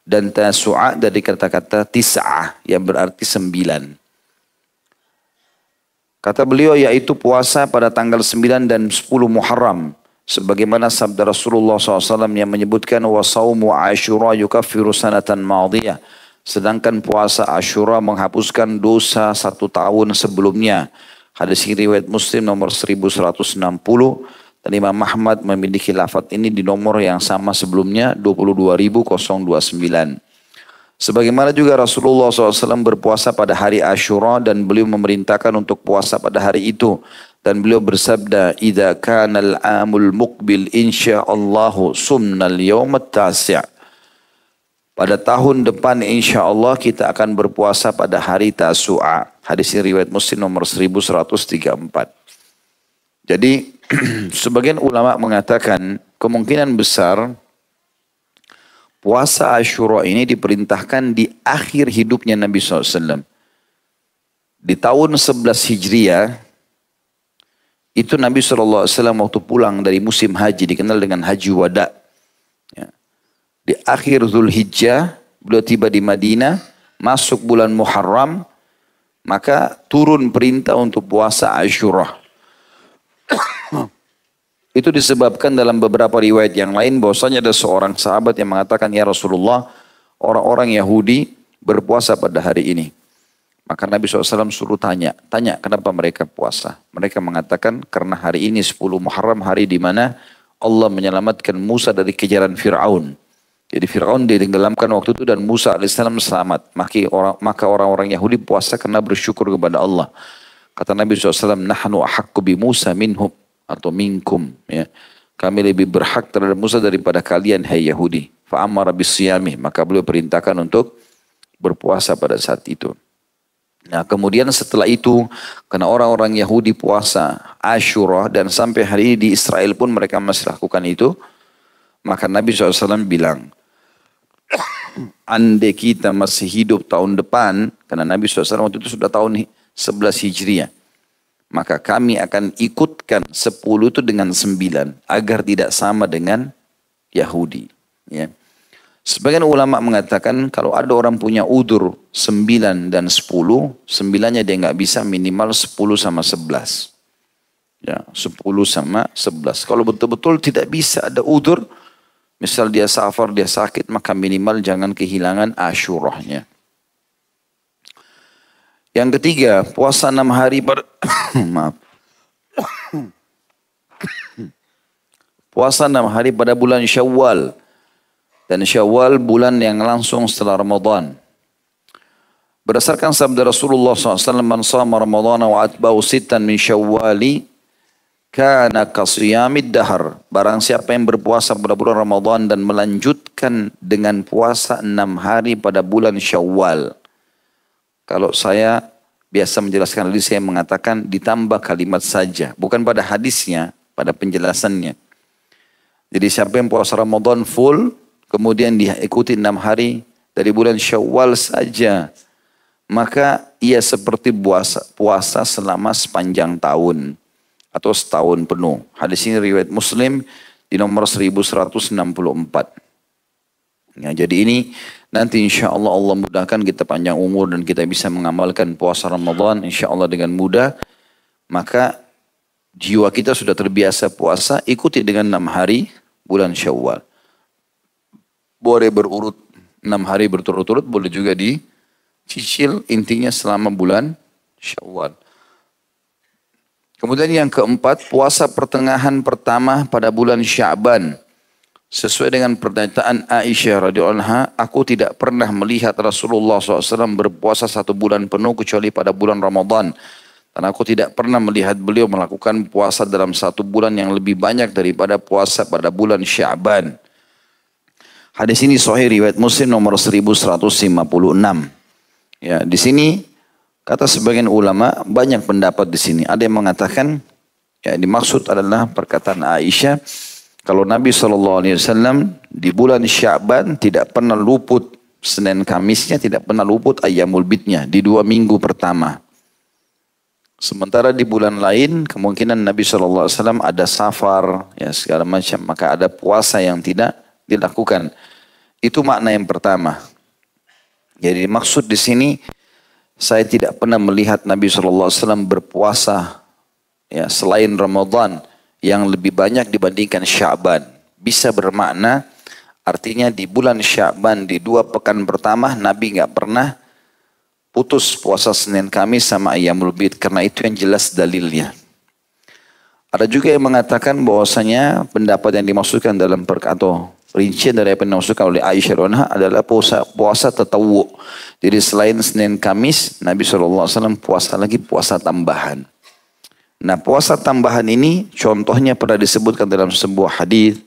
Dan Tasu'a dari kata-kata Tis'ah yang berarti 9. Kata beliau yaitu puasa pada tanggal 9 dan 10 Muharram. Sebagaimana sabda Rasulullah SAW yang menyebutkan wasaumu Asyura yukaffiru sanatan madiyah. Sedangkan puasa Asyura menghapuskan dosa 1 tahun sebelumnya. Hadis ini riwayat Muslim nomor 1160 dan Imam Ahmad memiliki lafaz ini di nomor yang sama sebelumnya 22.029. Sebagaimana juga Rasulullah SAW berpuasa pada hari Asyura dan beliau memerintahkan untuk puasa pada hari itu. Dan beliau bersabda, "Idza kana al-amul muqbil insyaallahu sumnal yawm at-tasi'." Pada tahun depan insyaallah kita akan berpuasa pada hari Tasu'a. Hadis ini riwayat Muslim nomor 1134. Jadi sebagian ulama mengatakan kemungkinan besar puasa Asyura ini diperintahkan di akhir hidupnya Nabi SAW. Di tahun 11 Hijriah, itu Nabi SAW waktu pulang dari musim haji, dikenal dengan Haji Wada. Ya. Di akhir Zulhijjah, beliau tiba di Madinah, masuk bulan Muharram, maka turun perintah untuk puasa Asyura. Itu disebabkan dalam beberapa riwayat yang lain bahwasanya ada seorang sahabat yang mengatakan, "Ya Rasulullah, orang-orang Yahudi berpuasa pada hari ini." Maka Nabi SAW suruh tanya kenapa mereka puasa. Mereka mengatakan karena hari ini 10 Muharram, hari di mana Allah menyelamatkan Musa dari kejaran Fir'aun. Jadi Fir'aun ditenggelamkan waktu itu dan Musa AS selamat. Maka orang-orang Yahudi puasa karena bersyukur kepada Allah. Kata Nabi SAW, "Nahnu ahaqqu bi Musa minhum atau minkum." Ya. Kami lebih berhak terhadap Musa daripada kalian, hai Yahudi. Fa'amara bisiyamih. Maka beliau perintahkan untuk berpuasa pada saat itu. Nah kemudian setelah itu, karena orang-orang Yahudi puasa Asyura dan sampai hari ini di Israel pun mereka masih lakukan itu, maka Nabi SAW bilang, andai kita masih hidup tahun depan, karena Nabi SAW waktu itu sudah tahun 11 Hijriah, maka kami akan ikutkan 10 itu dengan 9, agar tidak sama dengan Yahudi. Ya. Sebagian ulama mengatakan kalau ada orang punya udur 9 dan 10, 9-nya dia nggak bisa, minimal 10 sama 11. Ya, 10 sama 11. Kalau betul-betul tidak bisa ada udur, misal dia safar, dia sakit, maka minimal jangan kehilangan Asyurahnya. Yang ketiga, puasa 6 hari pada maaf. Puasa 6 hari pada bulan Syawal. Dan Syawal bulan yang langsung setelah Ramadan. Berdasarkan sabda Rasulullah SAW, "Man shama Ramadhana wa atba'u sittan min Syawali kana kasiyamid dahar." Barang siapa yang berpuasa pada bulan Ramadan dan melanjutkan dengan puasa 6 hari pada bulan Syawal. Kalau saya biasa menjelaskan hadis, saya mengatakan ditambah kalimat saja, bukan pada hadisnya, pada penjelasannya. Jadi siapa yang puasa Ramadan full, kemudian diikuti 6 hari dari bulan Syawal saja, maka ia seperti puasa selama sepanjang tahun atau setahun penuh. Hadis ini riwayat Muslim di nomor 1164. Ya, jadi ini nanti insya Allah Allah mudahkan kita panjang umur dan kita bisa mengamalkan puasa Ramadan insya Allah dengan mudah. Maka jiwa kita sudah terbiasa puasa, ikuti dengan 6 hari bulan Syawal. Boleh berurut 6 hari berturut-turut, boleh juga dicicil, intinya selama bulan Syawal. Kemudian yang keempat, puasa pertengahan pertama pada bulan Sya'ban. Sesuai dengan pernyataan Aisyah radhiyallahu anha, aku tidak pernah melihat Rasulullah SAW berpuasa 1 bulan penuh kecuali pada bulan Ramadan. Dan aku tidak pernah melihat beliau melakukan puasa dalam 1 bulan yang lebih banyak daripada puasa pada bulan Sya'ban. Hadis ini sahih riwayat Muslim nomor 1156. Ya, di sini kata sebagian ulama banyak pendapat di sini. Ada yang mengatakan ya dimaksud adalah perkataan Aisyah kalau Nabi SAW di bulan Sya'ban tidak pernah luput Senin Kamisnya, tidak pernah luput Ayyamul Bidnya di 2 minggu pertama. Sementara di bulan lain kemungkinan Nabi SAW ada safar, ya segala macam, maka ada puasa yang tidak dilakukan. Itu makna yang pertama. Jadi maksud di sini saya tidak pernah melihat Nabi SAW berpuasa ya selain Ramadan yang lebih banyak dibandingkan Sya'ban. Bisa bermakna artinya di bulan Sya'ban di 2 pekan pertama Nabi nggak pernah putus puasa Senin Kamis sama Ayyamul Bid, karena itu yang jelas dalilnya. Ada juga yang mengatakan bahwasanya pendapat yang dimaksudkan dalam atau rincian dari apa yang dimaksudkan oleh Aisyah adalah puasa tatawwu. Jadi selain Senin Kamis, Nabi SAW puasa lagi puasa tambahan. Nah puasa tambahan ini contohnya pernah disebutkan dalam sebuah hadis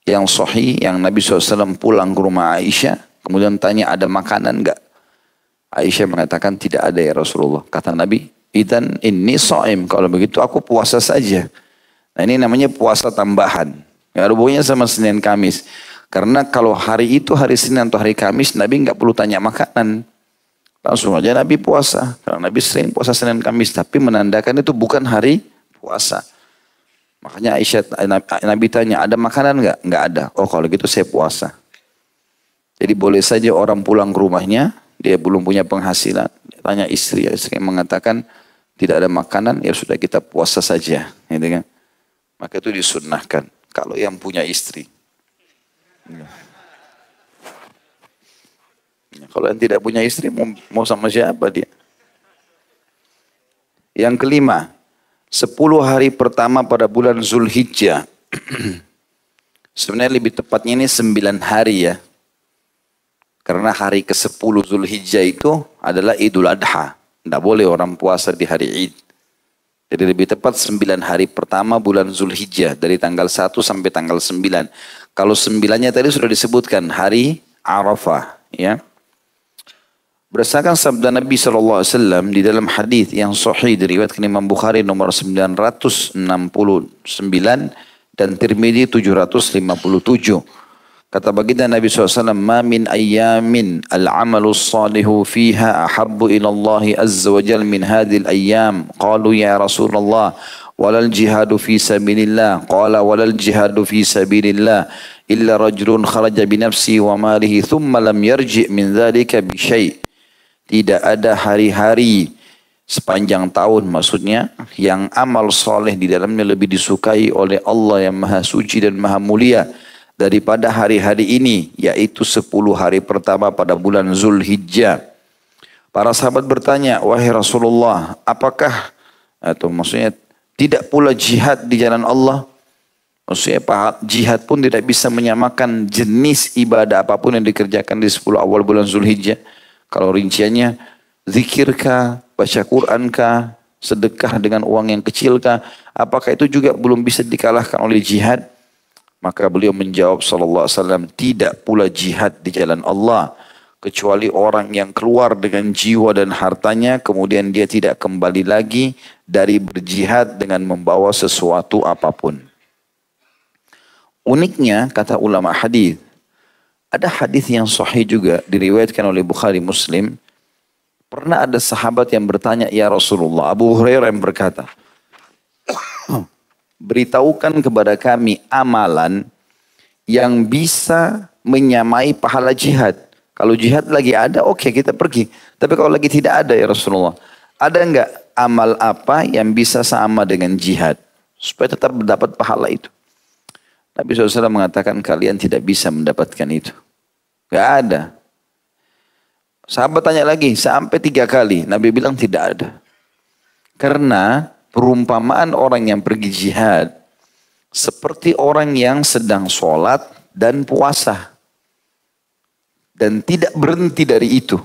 yang sahih yang Nabi SAW pulang ke rumah Aisyah. Kemudian tanya ada makanan enggak? Aisyah mengatakan tidak ada ya Rasulullah. Kata Nabi, idzan inni shaim. Kalau begitu aku puasa saja. Nah ini namanya puasa tambahan. Gak ada hubungannya sama Senin Kamis. Karena kalau hari itu hari Senin atau hari Kamis Nabi enggak perlu tanya makanan. Langsung aja Nabi puasa. Karena Nabi sering puasa Senin Kamis. Tapi menandakan itu bukan hari puasa. Makanya Aisyah, Nabi tanya, ada makanan enggak? Enggak ada. Oh kalau gitu saya puasa. Jadi boleh saja orang pulang ke rumahnya. Dia belum punya penghasilan. Dia tanya istri. Istri mengatakan tidak ada makanan. Ya sudah kita puasa saja. Gitu kan? Maka itu disunnahkan. Kalau yang punya istri. Kalau yang tidak punya istri mau sama siapa dia? Yang kelima, 10 hari pertama pada bulan Zulhijjah. Sebenarnya lebih tepatnya ini 9 hari ya. Karena hari ke-10 Zulhijjah itu adalah Idul Adha. Tidak boleh orang puasa di hari Id. Jadi lebih tepat 9 hari pertama bulan Zulhijjah. Dari tanggal 1 sampai tanggal 9. Kalau 9-nya tadi sudah disebutkan hari Arafah. Ya. Berdasarkan sabda Nabi SAW di dalam hadis yang sahih diriwayatkan Imam Bukhari nomor 969 dan Tirmidzi 757. Kata baginda Nabi SAW, "Ma min ayyamin al-amalu salihu fiha ahabbu ila Allah azza wa jal min hadhil ayyam." Qalu ya Rasulullah, walal jihadu fi sabilillah. Qala walal jihadu fi sabilillah illa rajulun kharaja bi nafsi wa malihi thumma lam yarji' min dhalika bi syai'. Tidak ada hari-hari sepanjang tahun maksudnya yang amal soleh di dalamnya lebih disukai oleh Allah yang maha suci dan maha mulia daripada hari-hari ini, yaitu 10 hari pertama pada bulan Zulhijjah. Para sahabat bertanya, wahai Rasulullah, apakah atau maksudnya tidak pula jihad di jalan Allah? Maksudnya jihad pun tidak bisa menyamakan jenis ibadah apapun yang dikerjakan di 10 awal bulan Zulhijjah. Kalau rinciannya, zikirkah, baca Qurankah, sedekah dengan uang yang kecilkah, apakah itu juga belum bisa dikalahkan oleh jihad? Maka beliau menjawab sallallahu alaihi wasallam, tidak pula jihad di jalan Allah kecuali orang yang keluar dengan jiwa dan hartanya kemudian dia tidak kembali lagi dari berjihad dengan membawa sesuatu apapun. Uniknya kata ulama hadis, ada hadis yang sahih juga diriwayatkan oleh Bukhari Muslim. Pernah ada sahabat yang bertanya, ya Rasulullah, Abu Hurairah yang berkata, beritahukan kepada kami amalan yang bisa menyamai pahala jihad. Kalau jihad lagi ada, oke kita pergi. Tapi kalau lagi tidak ada ya Rasulullah, ada enggak amal apa yang bisa sama dengan jihad? Supaya tetap mendapat pahala itu. Nabi SAW mengatakan kalian tidak bisa mendapatkan itu. Enggak ada. Sahabat tanya lagi sampai 3 kali. Nabi bilang tidak ada. Karena perumpamaan orang yang pergi jihad seperti orang yang sedang sholat dan puasa. Dan tidak berhenti dari itu.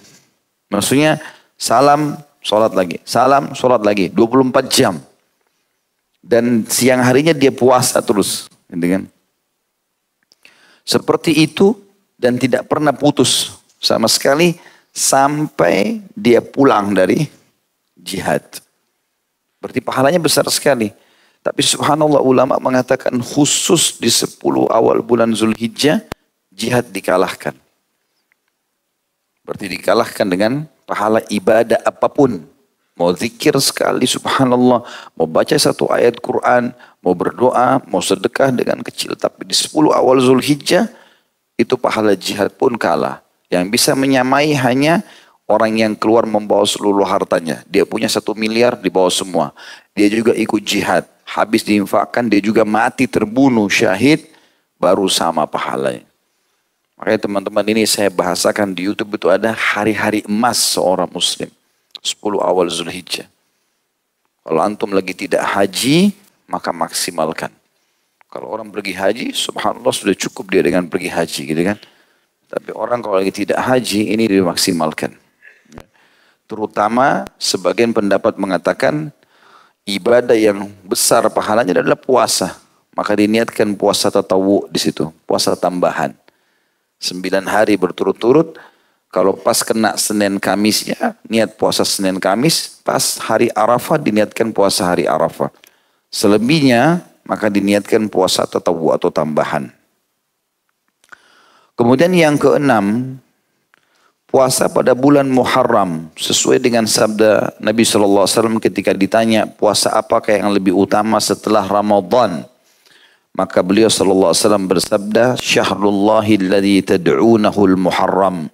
Maksudnya salam, sholat lagi. Salam, sholat lagi. 24 jam. Dan siang harinya dia puasa terus. Gitu kan? Seperti itu dan tidak pernah putus sama sekali sampai dia pulang dari jihad. Berarti pahalanya besar sekali. Tapi subhanallah ulama mengatakan khusus di 10 awal bulan Zulhijjah jihad dikalahkan. Berarti dikalahkan dengan pahala ibadah apapun. mau zikir sekali subhanallah, mau baca satu ayat Quran, mau berdoa, mau sedekah dengan kecil. Tapi di 10 awal Zulhijjah, itu pahala jihad pun kalah. Yang bisa menyamai hanya orang yang keluar membawa seluruh hartanya. Dia punya 1 miliar dibawa semua. Dia juga ikut jihad. Habis diinfakkan, dia juga mati terbunuh syahid, baru sama pahalanya. Makanya teman-teman, ini saya bahasakan di YouTube, itu ada hari-hari emas seorang muslim. 10 awal Zulhijjah. Kalau antum lagi tidak haji, maka maksimalkan. Kalau orang pergi haji, subhanallah sudah cukup dia dengan pergi haji gitu kan. Tapi orang kalau lagi tidak haji, ini dimaksimalkan. Terutama sebagian pendapat mengatakan ibadah yang besar pahalanya adalah puasa. Maka diniatkan puasa tatawu di situ, puasa tambahan. 9 hari berturut-turut. Kalau pas kena Senin Kamis ya, niat puasa Senin Kamis. Pas hari Arafah diniatkan puasa hari Arafah. Selebihnya maka diniatkan puasa tatawu atau tambahan. Kemudian yang keenam, puasa pada bulan Muharram. Sesuai dengan sabda Nabi SAW ketika ditanya puasa apakah yang lebih utama setelah Ramadan. Maka beliau SAW bersabda, Syahrullahi alladhi tad'unahul Muharram.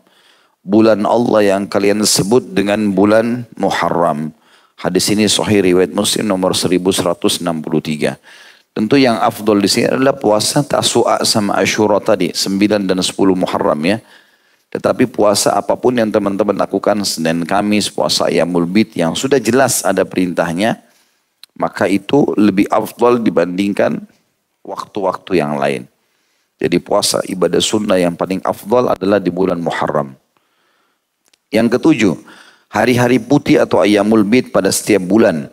Bulan Allah yang kalian sebut dengan bulan Muharram. Hadis ini sahih riwayat Muslim nomor 1163. Tentu yang afdol di sini adalah puasa Tasu'a sama Asyura tadi, 9 dan 10 Muharram ya. Tetapi puasa apapun yang teman-teman lakukan, Senin Kamis, puasa Ayyamul Bid yang sudah jelas ada perintahnya, maka itu lebih afdol dibandingkan waktu-waktu yang lain. Jadi puasa ibadah sunnah yang paling afdol adalah di bulan Muharram. Yang ketujuh, hari-hari putih atau Ayyamul Bid pada setiap bulan.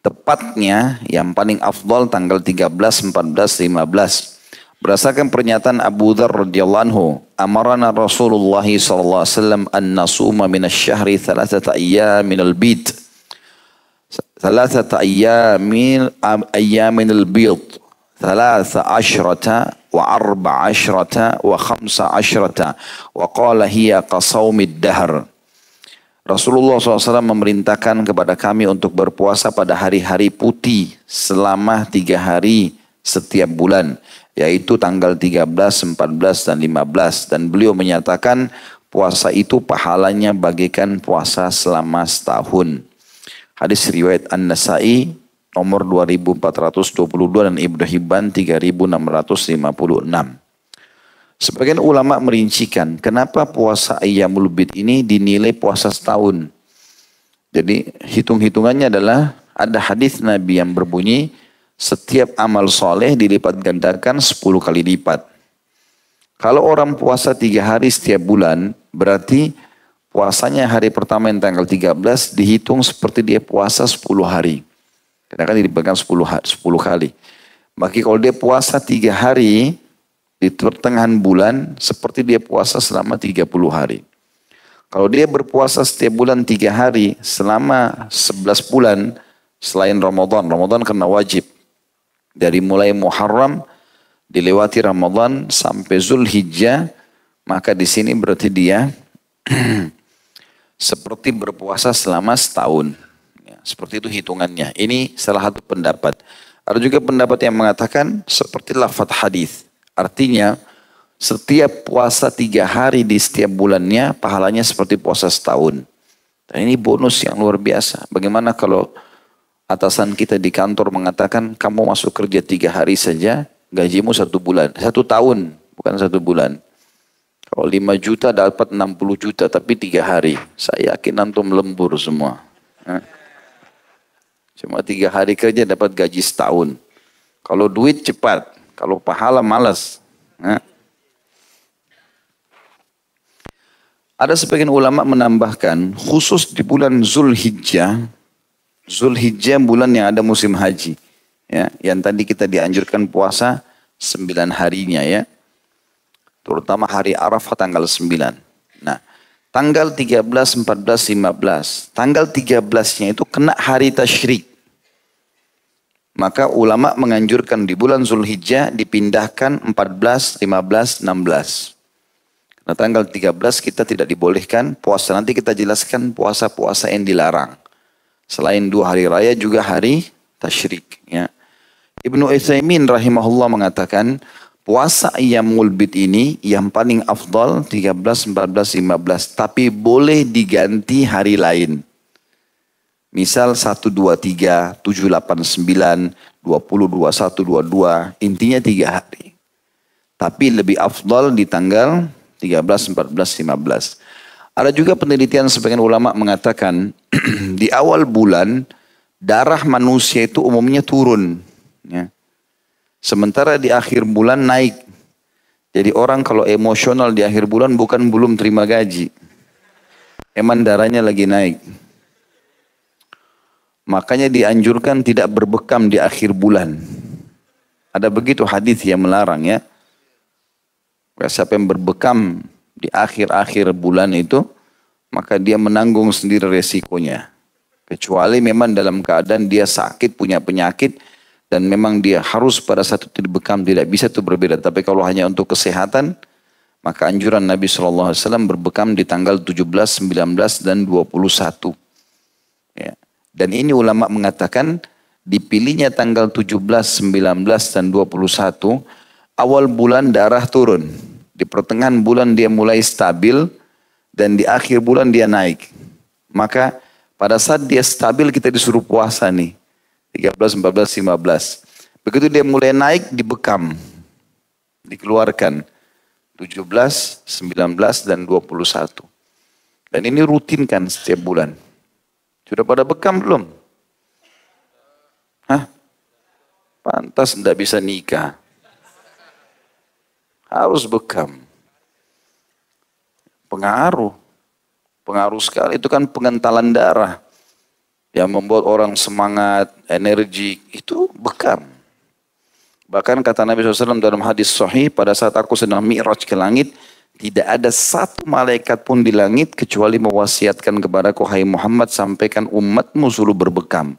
Tepatnya yang paling afdal tanggal 13, 14, 15. Berdasarkan pernyataan Abu Dzar radhiyallahu anhu, amarana Rasulullah sallallahu alaihi wasallam an nasuma min asy-syahri 3 ayyaminal bid. 3 ayyaminal bid. 13 wa 14 wa 15 wa qala hiya qasaumid dahr. Rasulullah SAW memerintahkan kepada kami untuk berpuasa pada hari-hari putih selama 3 hari setiap bulan, yaitu tanggal 13, 14, dan 15. Dan beliau menyatakan puasa itu pahalanya bagaikan puasa selama setahun. Hadis riwayat An-Nasai nomor 2422 dan Ibnu Hibban 3656. Sebagian ulama merincikan kenapa puasa Ayyamul Bid ini dinilai puasa setahun. Jadi hitung-hitungannya adalah ada hadis Nabi yang berbunyi setiap amal soleh dilipat gandakan 10 kali lipat. Kalau orang puasa 3 hari setiap bulan, berarti puasanya hari pertama yang tanggal 13 dihitung seperti dia puasa 10 hari. Karena kan diberikan 10 kali. Maka kalau dia puasa 3 hari di pertengahan bulan, seperti dia puasa selama 30 hari. Kalau dia berpuasa setiap bulan 3 hari selama 11 bulan selain Ramadan. Ramadan karena wajib. Dari mulai Muharram dilewati Ramadan sampai Zulhijjah, maka di sini berarti dia seperti berpuasa selama setahun. Ya, seperti itu hitungannya. Ini salah satu pendapat. Ada juga pendapat yang mengatakan seperti lafaz hadis. Artinya setiap puasa 3 hari di setiap bulannya pahalanya seperti puasa setahun. Dan ini bonus yang luar biasa. Bagaimana kalau atasan kita di kantor mengatakan kamu masuk kerja 3 hari saja, gajimu 1 bulan, 1 tahun, bukan 1 bulan. Kalau 5 juta dapat 60 juta, tapi 3 hari. Saya yakin antum lembur semua. Cuma 3 hari kerja dapat gaji setahun. Kalau duit cepat, kalau pahala malas. Ada sebagian ulama menambahkan, khusus di bulan Zulhijjah, Zulhijjah bulan yang ada musim haji. Ya, yang tadi kita dianjurkan puasa 9 harinya ya. Terutama hari Arafah tanggal 9. Nah, tanggal 13, 14, 15. Tanggal 13-nya itu kena hari tasyrik. Maka ulama menganjurkan di bulan Zulhijjah dipindahkan 14, 15, 16. Nah, tanggal 13 kita tidak dibolehkan puasa. Nanti kita jelaskan puasa-puasa yang dilarang. Selain 2 hari raya juga hari tasyrik. Ya. Ibnu Utsaimin rahimahullah mengatakan puasa ayyamul bid ini yang paling afdal 13, 14, 15. Tapi boleh diganti hari lain. Misal 1, 2, 3, 7, 8, 9, 20, 21, 22. Intinya 3 hari. Tapi lebih afdal di tanggal 13, 14, 15. Ada juga penelitian sebagian ulama mengatakan di awal bulan darah manusia itu umumnya turun. Ya. Sementara di akhir bulan naik. Jadi orang kalau emosional di akhir bulan bukan belum terima gaji. Emang darahnya lagi naik. Makanya dianjurkan tidak berbekam di akhir bulan. Ada begitu hadis yang melarang ya. Siapa yang berbekam di akhir-akhir bulan itu, maka dia menanggung sendiri resikonya. Kecuali memang dalam keadaan dia sakit, punya penyakit, dan memang dia harus pada saat itu berbekam, tidak bisa itu berbeda. Tapi kalau hanya untuk kesehatan, maka anjuran Nabi SAW berbekam di tanggal 17, 19, dan 21. Ya. Dan ini ulama mengatakan, dipilihnya tanggal 17, 19, dan 21, awal bulan darah turun. Di pertengahan bulan dia mulai stabil dan di akhir bulan dia naik. Maka pada saat dia stabil kita disuruh puasa nih. 13, 14, 15. Begitu dia mulai naik dibekam. Dikeluarkan. 17, 19 dan 21. Dan ini rutin kan setiap bulan. Sudah pada bekam belum? Hah? Pantas tidak bisa nikah. Harus bekam. Pengaruh. Pengaruh sekali. Itu kan pengentalan darah. Yang membuat orang semangat, energi. Itu bekam. Bahkan kata Nabi SAW dalam hadis sahih. Pada saat aku sedang mi'raj ke langit. Tidak ada satu malaikat pun di langit. Kecuali mewasiatkan kepadaku. Hai Muhammad, sampaikan umatmu suruh berbekam.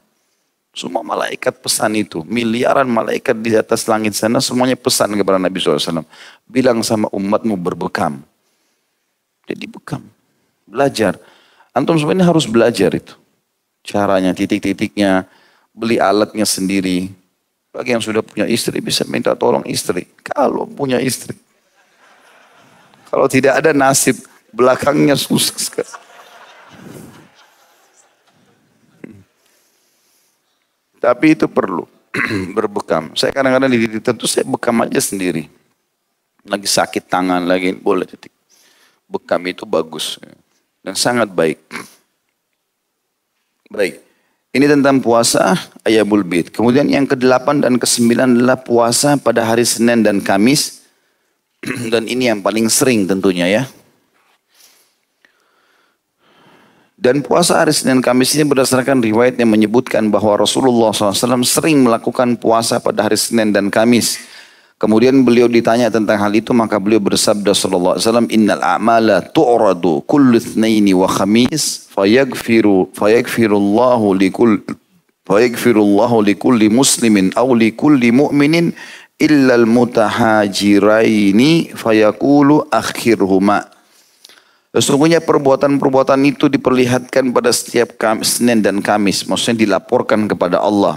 Semua malaikat pesan itu. Miliaran malaikat di atas langit sana semuanya pesan kepada Nabi SAW. Bilang sama umatmu berbekam. Jadi bekam. Belajar. Antum sebenarnya harus belajar itu. Caranya, titik-titiknya. Beli alatnya sendiri. Bagi yang sudah punya istri bisa minta tolong istri. Kalau punya istri. Kalau tidak ada nasib. Belakangnya susah sekali. Tapi itu perlu berbekam. Saya kadang-kadang di titik tertentu saya bekam aja sendiri. Lagi sakit tangan lagi boleh titik. Bekam itu bagus dan sangat baik. Baik. Ini tentang puasa Ayyamul Bid. Kemudian yang ke-8 dan ke-9 adalah puasa pada hari Senin dan Kamis. Dan ini yang paling sering tentunya ya. Dan puasa hari Senin Kamis ini berdasarkan riwayat yang menyebutkan bahwa Rasulullah SAW sering melakukan puasa pada hari Senin dan Kamis. Kemudian beliau ditanya tentang hal itu, maka beliau bersabda sallallahu alaihi wasallam, "Innal a'mala tu'radu kullu itsnaini wa khamis fayaghfirullahu likulli muslimin aw likulli mu'minin illa al-mutahajiraini fayaqulu akhirhuma." Sesungguhnya perbuatan-perbuatan itu diperlihatkan pada setiap Senin dan Kamis. Maksudnya dilaporkan kepada Allah.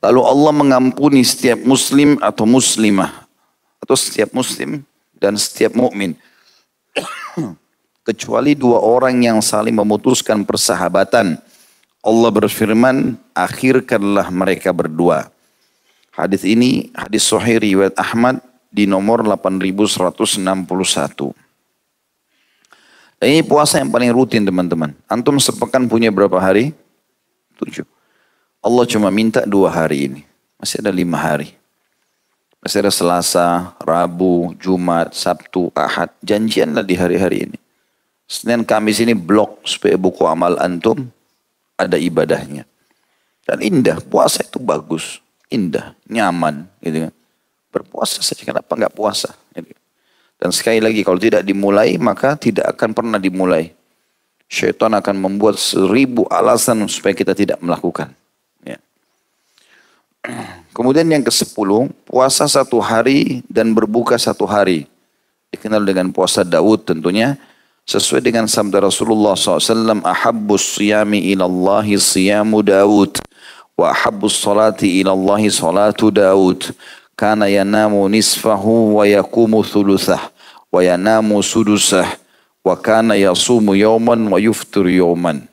Lalu Allah mengampuni setiap muslim atau muslimah. Atau setiap muslim dan setiap mukmin. Kecuali 2 orang yang saling memutuskan persahabatan. Allah berfirman, akhirkanlah mereka berdua. Hadis ini, hadis sahih riwayat Ahmad di nomor 8161. Ini puasa yang paling rutin teman-teman. Antum sepekan punya berapa hari? 7. Allah cuma minta 2 hari ini. Masih ada 5 hari. Masih ada Selasa, Rabu, Jumat, Sabtu, Ahad. Janjianlah di hari-hari ini. Senin Kamis ini blok supaya buku amal antum ada ibadahnya. Dan indah, puasa itu bagus. Indah, nyaman. Gitu kan. Berpuasa saja, kenapa enggak puasa? Gitu. Dan sekali lagi kalau tidak dimulai maka tidak akan pernah dimulai. Syaitan akan membuat 1000 alasan supaya kita tidak melakukan. Ya. Kemudian yang ke-10, puasa 1 hari dan berbuka 1 hari. Dikenal dengan puasa Daud tentunya. Sesuai dengan sabda Rasulullah SAW, ahabbus siyami ilallahi siyamu Daud, wa ahabbus salati ilallahi salatu Daud. Kana yanamu nisfahu wa yakumu thuluthah, wa yanamu sudusah, wa kana yasumu yawman wa yuftur yawman.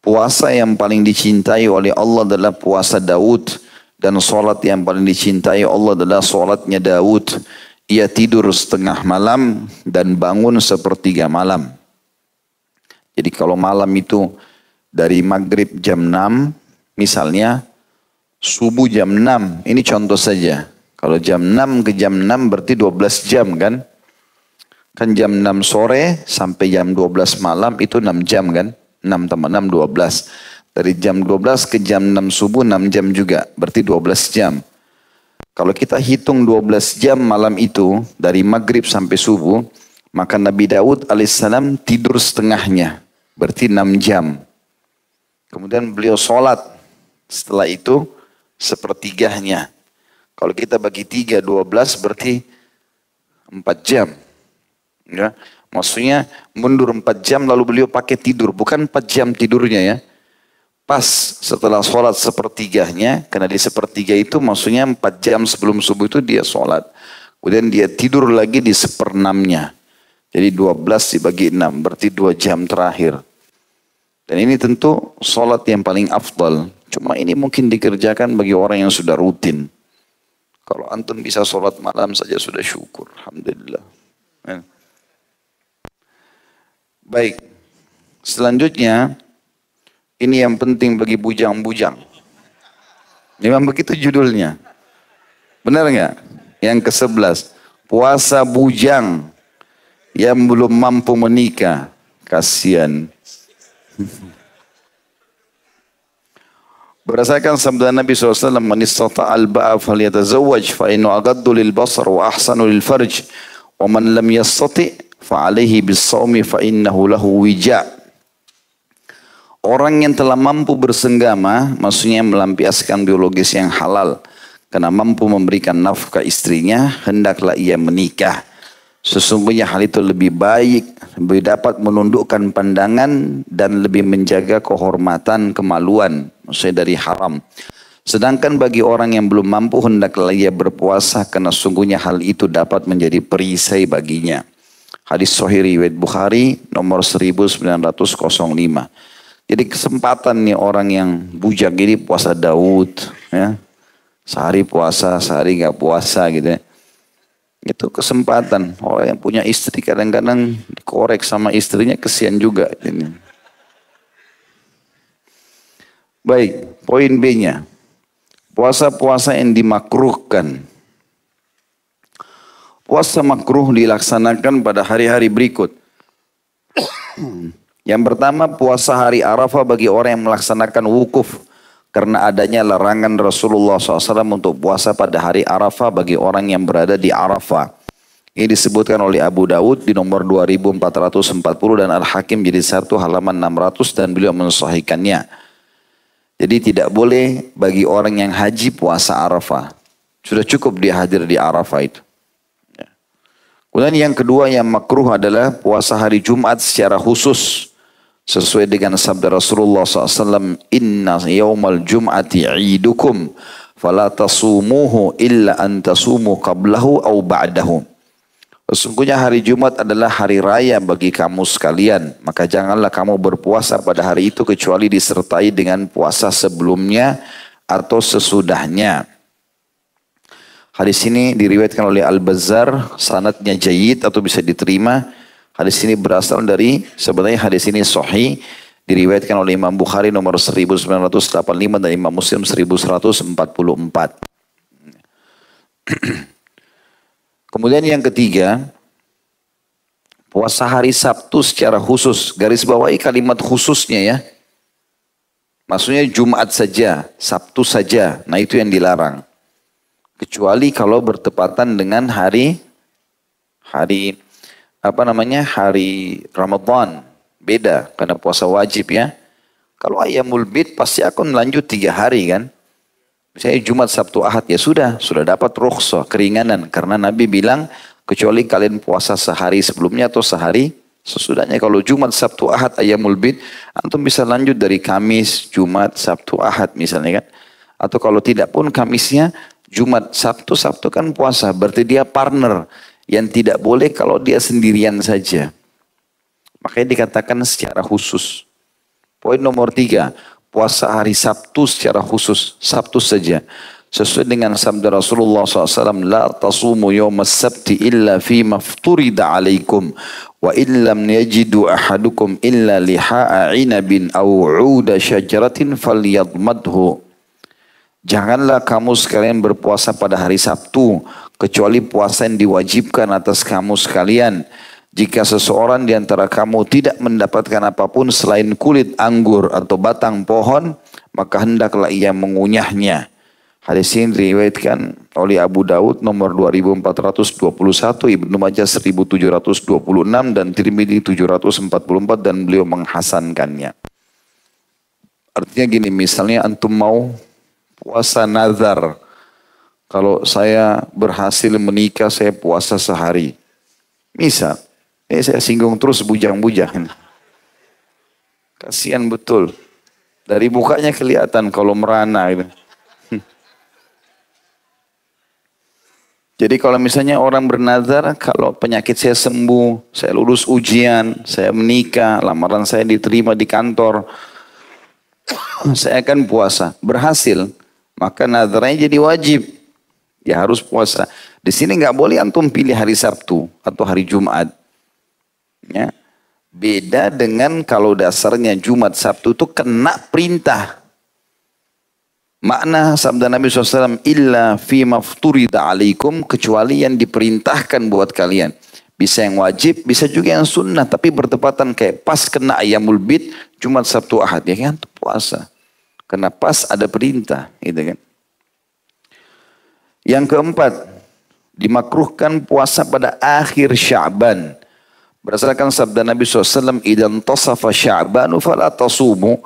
Puasa yang paling dicintai oleh Allah adalah puasa Daud, dan salat yang paling dicintai Allah adalah salatnya Daud. Ia tidur setengah malam dan bangun sepertiga malam. Jadi kalau malam itu dari maghrib jam 6, misalnya subuh jam 6, ini contoh saja. Kalau jam 6 ke jam 6 berarti 12 jam kan? Kan jam 6 sore sampai jam 12 malam itu 6 jam kan? 6 tambah 6, 12. Dari jam 12 ke jam 6 subuh 6 jam juga, berarti 12 jam. Kalau kita hitung 12 jam malam itu, dari maghrib sampai subuh, maka Nabi Daud alaihissalam tidur setengahnya, berarti 6 jam. Kemudian beliau sholat, setelah itu sepertiganya. Kalau kita bagi 3, 12 berarti 4 jam. Ya. Maksudnya mundur 4 jam lalu beliau pakai tidur, bukan 4 jam tidurnya ya. Pas setelah sholat sepertiganya, karena di sepertiga itu maksudnya 4 jam sebelum subuh itu dia sholat. Kemudian dia tidur lagi di seperenamnya. Jadi 12 dibagi 6, berarti 2 jam terakhir. Dan ini tentu sholat yang paling afdal. Cuma ini mungkin dikerjakan bagi orang yang sudah rutin. Kalau antum bisa sholat malam saja sudah syukur. Alhamdulillah. Baik. Selanjutnya, ini yang penting bagi bujang-bujang. Memang begitu judulnya. Benar nggak? Yang ke-11. Puasa bujang yang belum mampu menikah. Kasihan. Berdasarkan sabda Nabi SAW, man istata'al ba'a falyatazawwaj fa innu agaddu lil basar wa ahsanu lil farj wa man lam yastati' fa alaihi bis sawmi fa innahu lahu wija'. Orang yang telah mampu bersenggama, maksudnya melampiaskan biologis yang halal, karena mampu memberikan nafkah istrinya, hendaklah ia menikah. Sesungguhnya hal itu lebih baik, lebih dapat menundukkan pandangan dan lebih menjaga kehormatan, kemaluan, maksudnya dari haram. Sedangkan bagi orang yang belum mampu, hendaklah ia berpuasa, karena sungguhnya hal itu dapat menjadi perisai baginya. Hadis Sahih riwayat Bukhari nomor 1905. Jadi kesempatan nih orang yang bujang ini puasa Daud, ya. Sehari puasa, sehari nggak puasa gitu ya. Itu kesempatan. Orang yang punya istri kadang-kadang dikorek sama istrinya, kesian juga ini. Baik, poin B-nya. Puasa-puasa yang dimakruhkan. Puasa makruh dilaksanakan pada hari-hari berikut. Yang pertama, puasa hari Arafah bagi orang yang melaksanakan wukuf. Karena adanya larangan Rasulullah SAW untuk puasa pada hari Arafah bagi orang yang berada di Arafah. Ini disebutkan oleh Abu Dawud di nomor 2440 dan Al-Hakim jadi 1 halaman 600 dan beliau mensahihkannya. Jadi tidak boleh bagi orang yang haji puasa Arafah. Sudah cukup dia hadir di Arafah itu. Kemudian yang kedua yang makruh adalah puasa hari Jumat secara khusus. Sesuai dengan sabda Rasulullah SAW, inna yawmal jum'ati idukum, fala tasumuhu illa an tasumu qablahu au ba'dahu. Sesungguhnya hari Jumat adalah hari raya bagi kamu sekalian, maka janganlah kamu berpuasa pada hari itu kecuali disertai dengan puasa sebelumnya atau sesudahnya. Hadis ini diriwayatkan oleh Al-Bazzar, sanadnya jayyid atau bisa diterima. Hadis ini berasal dari, sebenarnya hadis ini sahih, diriwayatkan oleh Imam Bukhari nomor 1985 dan Imam Muslim 1144. Kemudian yang ketiga, puasa hari Sabtu secara khusus. Garis bawahi kalimat khususnya ya. Maksudnya Jumat saja, Sabtu saja. Nah itu yang dilarang. Kecuali kalau bertepatan dengan hari Ramadan. Beda, karena puasa wajib ya. Kalau Ayyamul Bid pasti akan lanjut 3 hari kan. Misalnya Jumat, Sabtu, Ahad ya sudah dapat rukhsah, keringanan. Karena Nabi bilang kecuali kalian puasa sehari sebelumnya atau sehari Sesudahnya kalau Jumat, Sabtu, Ahad, Ayyamul Bid, antum bisa lanjut dari Kamis, Jumat, Sabtu, Ahad misalnya kan. Atau kalau tidak pun Kamisnya, Jumat, Sabtu, Sabtu kan puasa. Berarti dia partner. Yang tidak boleh kalau dia sendirian saja. Makanya dikatakan secara khusus. Poin nomor 3, puasa hari Sabtu secara khusus. Sabtu saja. Sesuai dengan sabda Rasulullah SAW, La tasumu yawmas sabti illa fima fturida alaikum, wa illam yajidu ahadukum illa liha'a inabin aw'uda syajaratin falyadmadhu. Janganlah kamu sekalian berpuasa pada hari Sabtu, kecuali puasa yang diwajibkan atas kamu sekalian. Jika seseorang di antara kamu tidak mendapatkan apapun selain kulit anggur atau batang pohon, maka hendaklah ia mengunyahnya. Hadis ini diriwayatkan oleh Abu Daud nomor 2421, Ibnu Majah 1726 dan Tirmidzi 744 dan beliau menghasankannya. Artinya gini, misalnya antum mau puasa nazar. Kalau saya berhasil menikah, saya puasa sehari. Misal, saya singgung terus bujang-bujang. Kasihan betul. Dari mukanya kelihatan kalau merana gitu. Jadi kalau misalnya orang bernazar, kalau penyakit saya sembuh, saya lulus ujian, saya menikah, lamaran saya diterima di kantor, saya akan puasa. Berhasil, maka nazarnya jadi wajib. Ya harus puasa. Di sini nggak boleh antum pilih hari Sabtu atau hari Jumat. Ya. Beda dengan kalau dasarnya Jumat Sabtu itu kena perintah. Makna sabda Nabi SAW, illa fi mafturida alaikum, kecuali yang diperintahkan buat kalian. Bisa yang wajib, bisa juga yang sunnah, tapi bertepatan kayak pas kena Ayyamul Bid, Jumat, Sabtu, Ahad, ya kan puasa. Karena pas ada perintah, gitu kan. Yang keempat, dimakruhkan puasa pada akhir Sya'ban. Berdasarkan sabda Nabi SAW, idan tasafa Sya'banu fala tasumu,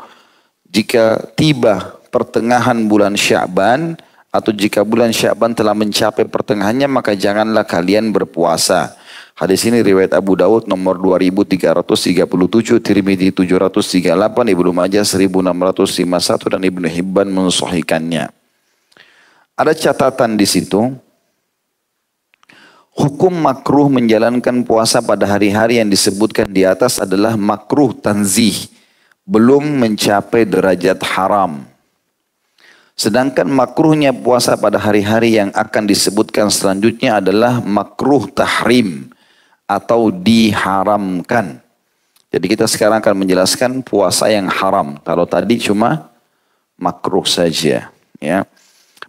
jika tiba pertengahan bulan Sya'ban atau jika bulan Sya'ban telah mencapai pertengahannya, maka janganlah kalian berpuasa. Hadis ini riwayat Abu Daud nomor 2337, Tirmidzi 738, Ibnu Majah 1651 dan Ibnu Hibban mensahihkannya. Ada catatan di situ. Hukum makruh menjalankan puasa pada hari-hari yang disebutkan di atas adalah makruh tanzih, belum mencapai derajat haram. Sedangkan makruhnya puasa pada hari-hari yang akan disebutkan selanjutnya adalah makruh tahrim atau diharamkan. Jadi kita sekarang akan menjelaskan puasa yang haram. Kalau tadi cuma makruh saja. Ya.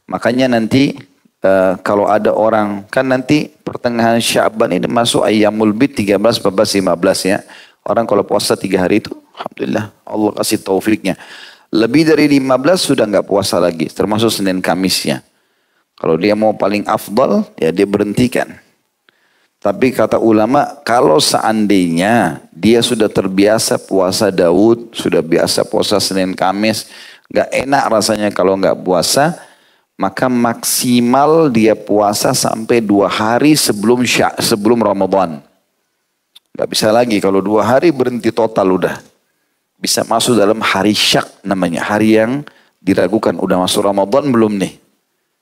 Makanya nanti kalau ada orang, kan nanti pertengahan Sya'ban ini masuk Ayyamul Bid 13, 14, 15 ya. Orang kalau puasa 3 hari itu, alhamdulillah Allah kasih taufiknya. Lebih dari 15 sudah nggak puasa lagi, termasuk Senin Kamisnya. Kalau dia mau paling afdal, ya dia berhentikan. Tapi kata ulama, kalau seandainya dia sudah terbiasa puasa Daud, sudah biasa puasa Senin Kamis, nggak enak rasanya kalau nggak puasa, maka maksimal dia puasa sampai 2 hari sebelum Ramadan. Nggak bisa lagi, kalau 2 hari berhenti total udah. Bisa masuk dalam hari syak namanya. Hari yang diragukan. Udah masuk Ramadan belum nih?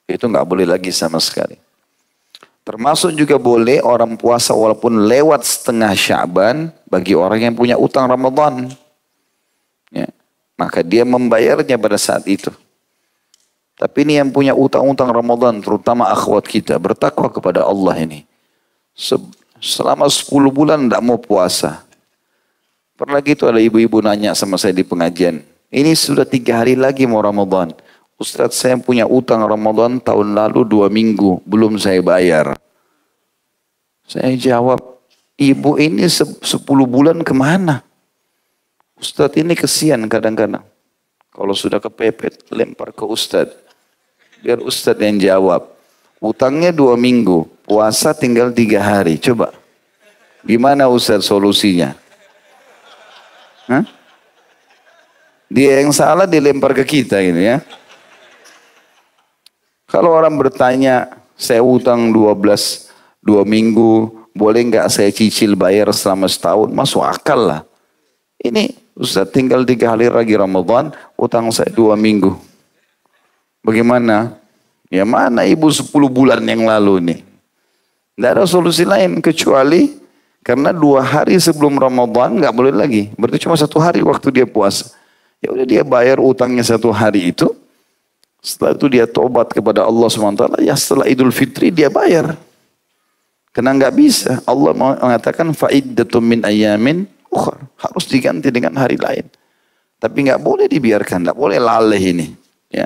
Itu nggak boleh lagi sama sekali. Termasuk juga boleh orang puasa walaupun lewat setengah Sya'ban bagi orang yang punya utang Ramadan. Ya. Maka dia membayarnya pada saat itu. Tapi ini yang punya utang-utang Ramadan, terutama akhwat kita, bertakwa kepada Allah ini. Selama 10 bulan tidak mau puasa. Pernah gitu ada ibu-ibu nanya sama saya di pengajian. Ini sudah 3 hari lagi mau Ramadan. Ustadz, saya punya utang Ramadan tahun lalu 2 minggu. Belum saya bayar. Saya jawab, ibu ini 10 bulan kemana? Ustadz ini kesian kadang-kadang. Kalau sudah kepepet, lempar ke Ustadz. Biar Ustadz yang jawab. Utangnya 2 minggu. Puasa tinggal 3 hari. Coba. Gimana Ustadz solusinya? Hah? Dia yang salah dilempar ke kita ini ya. Kalau orang bertanya, saya utang 2 minggu, Boleh nggak saya cicil bayar selama setahun? Masuk akal lah. Ini Ustaz tinggal 3 hari lagi Ramadan, utang saya 2 minggu. Bagaimana? Ya mana ibu 10 bulan yang lalu nih? Tidak ada solusi lain kecuali karena 2 hari sebelum Ramadan nggak boleh lagi. Berarti cuma 1 hari waktu dia puasa. Ya udah dia bayar utangnya 1 hari itu. Setelah itu dia tobat kepada Allah SWT. Ya setelah Idul Fitri dia bayar. Karena nggak bisa. Allah mengatakan fa'iddatum min ayamin ukhra. Harus diganti dengan hari lain. Tapi nggak boleh dibiarkan. Nggak boleh laleh ini. Ya.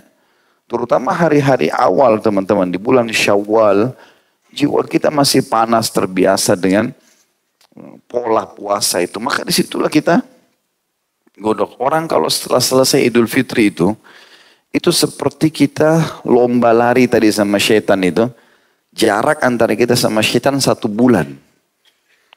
Terutama hari-hari awal teman-teman. Di bulan Syawal. Jiwa kita masih panas terbiasa dengan pola puasa itu. Maka disitulah kita godok. Orang kalau setelah selesai Idul Fitri itu seperti kita lomba lari tadi sama syaitan itu. Jarak antara kita sama syaitan 1 bulan.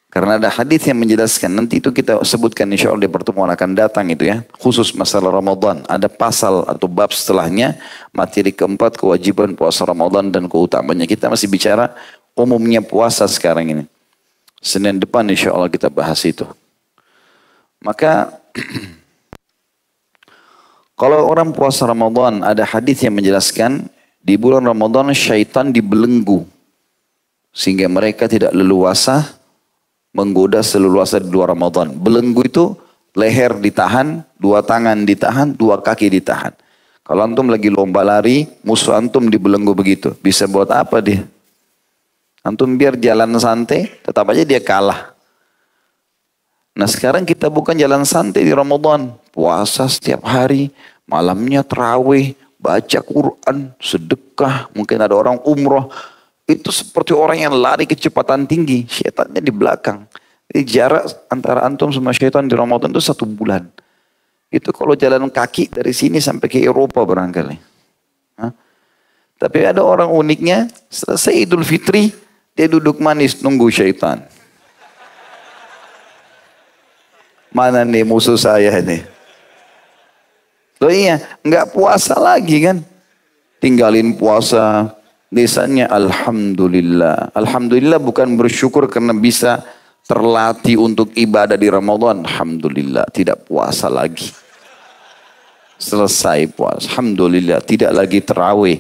Karena ada hadis yang menjelaskan. Nanti itu kita sebutkan insya Allah di pertemuan akan datang itu ya. Khusus masalah Ramadan. Ada pasal atau bab setelahnya. Materi keempat kewajiban puasa Ramadan dan keutamanya. Kita masih bicara umumnya puasa sekarang ini. Senin depan insya Allah kita bahas itu. Maka kalau orang puasa Ramadan ada hadis yang menjelaskan. Di bulan Ramadan syaitan dibelenggu. Sehingga mereka tidak leluasa menggoda seleluasa di luar Ramadan. Belenggu itu leher ditahan, 2 tangan ditahan, 2 kaki ditahan. Kalau antum lagi lomba lari, musuh antum dibelenggu begitu. Bisa buat apa dia? Antum biar jalan santai, tetap aja dia kalah. Nah sekarang kita bukan jalan santai di Ramadan. Puasa setiap hari, malamnya tarawih, baca Quran, sedekah, mungkin ada orang umroh. Itu seperti orang yang lari kecepatan tinggi. Syaitannya di belakang. Jadi jarak antara antum sama syaitan di Ramadan itu 1 bulan. Itu kalau jalan kaki dari sini sampai ke Eropa barangkali. Hah? Tapi ada orang uniknya. Selesai Idul Fitri. Dia duduk manis nunggu syaitan. Mana nih musuh saya nih. Loh iya. Nggak puasa lagi kan. Tinggalin puasa. Desanya Alhamdulillah. Alhamdulillah bukan bersyukur karena bisa terlatih untuk ibadah di Ramadan. Alhamdulillah tidak puasa lagi. Selesai puasa. Alhamdulillah tidak lagi terawih.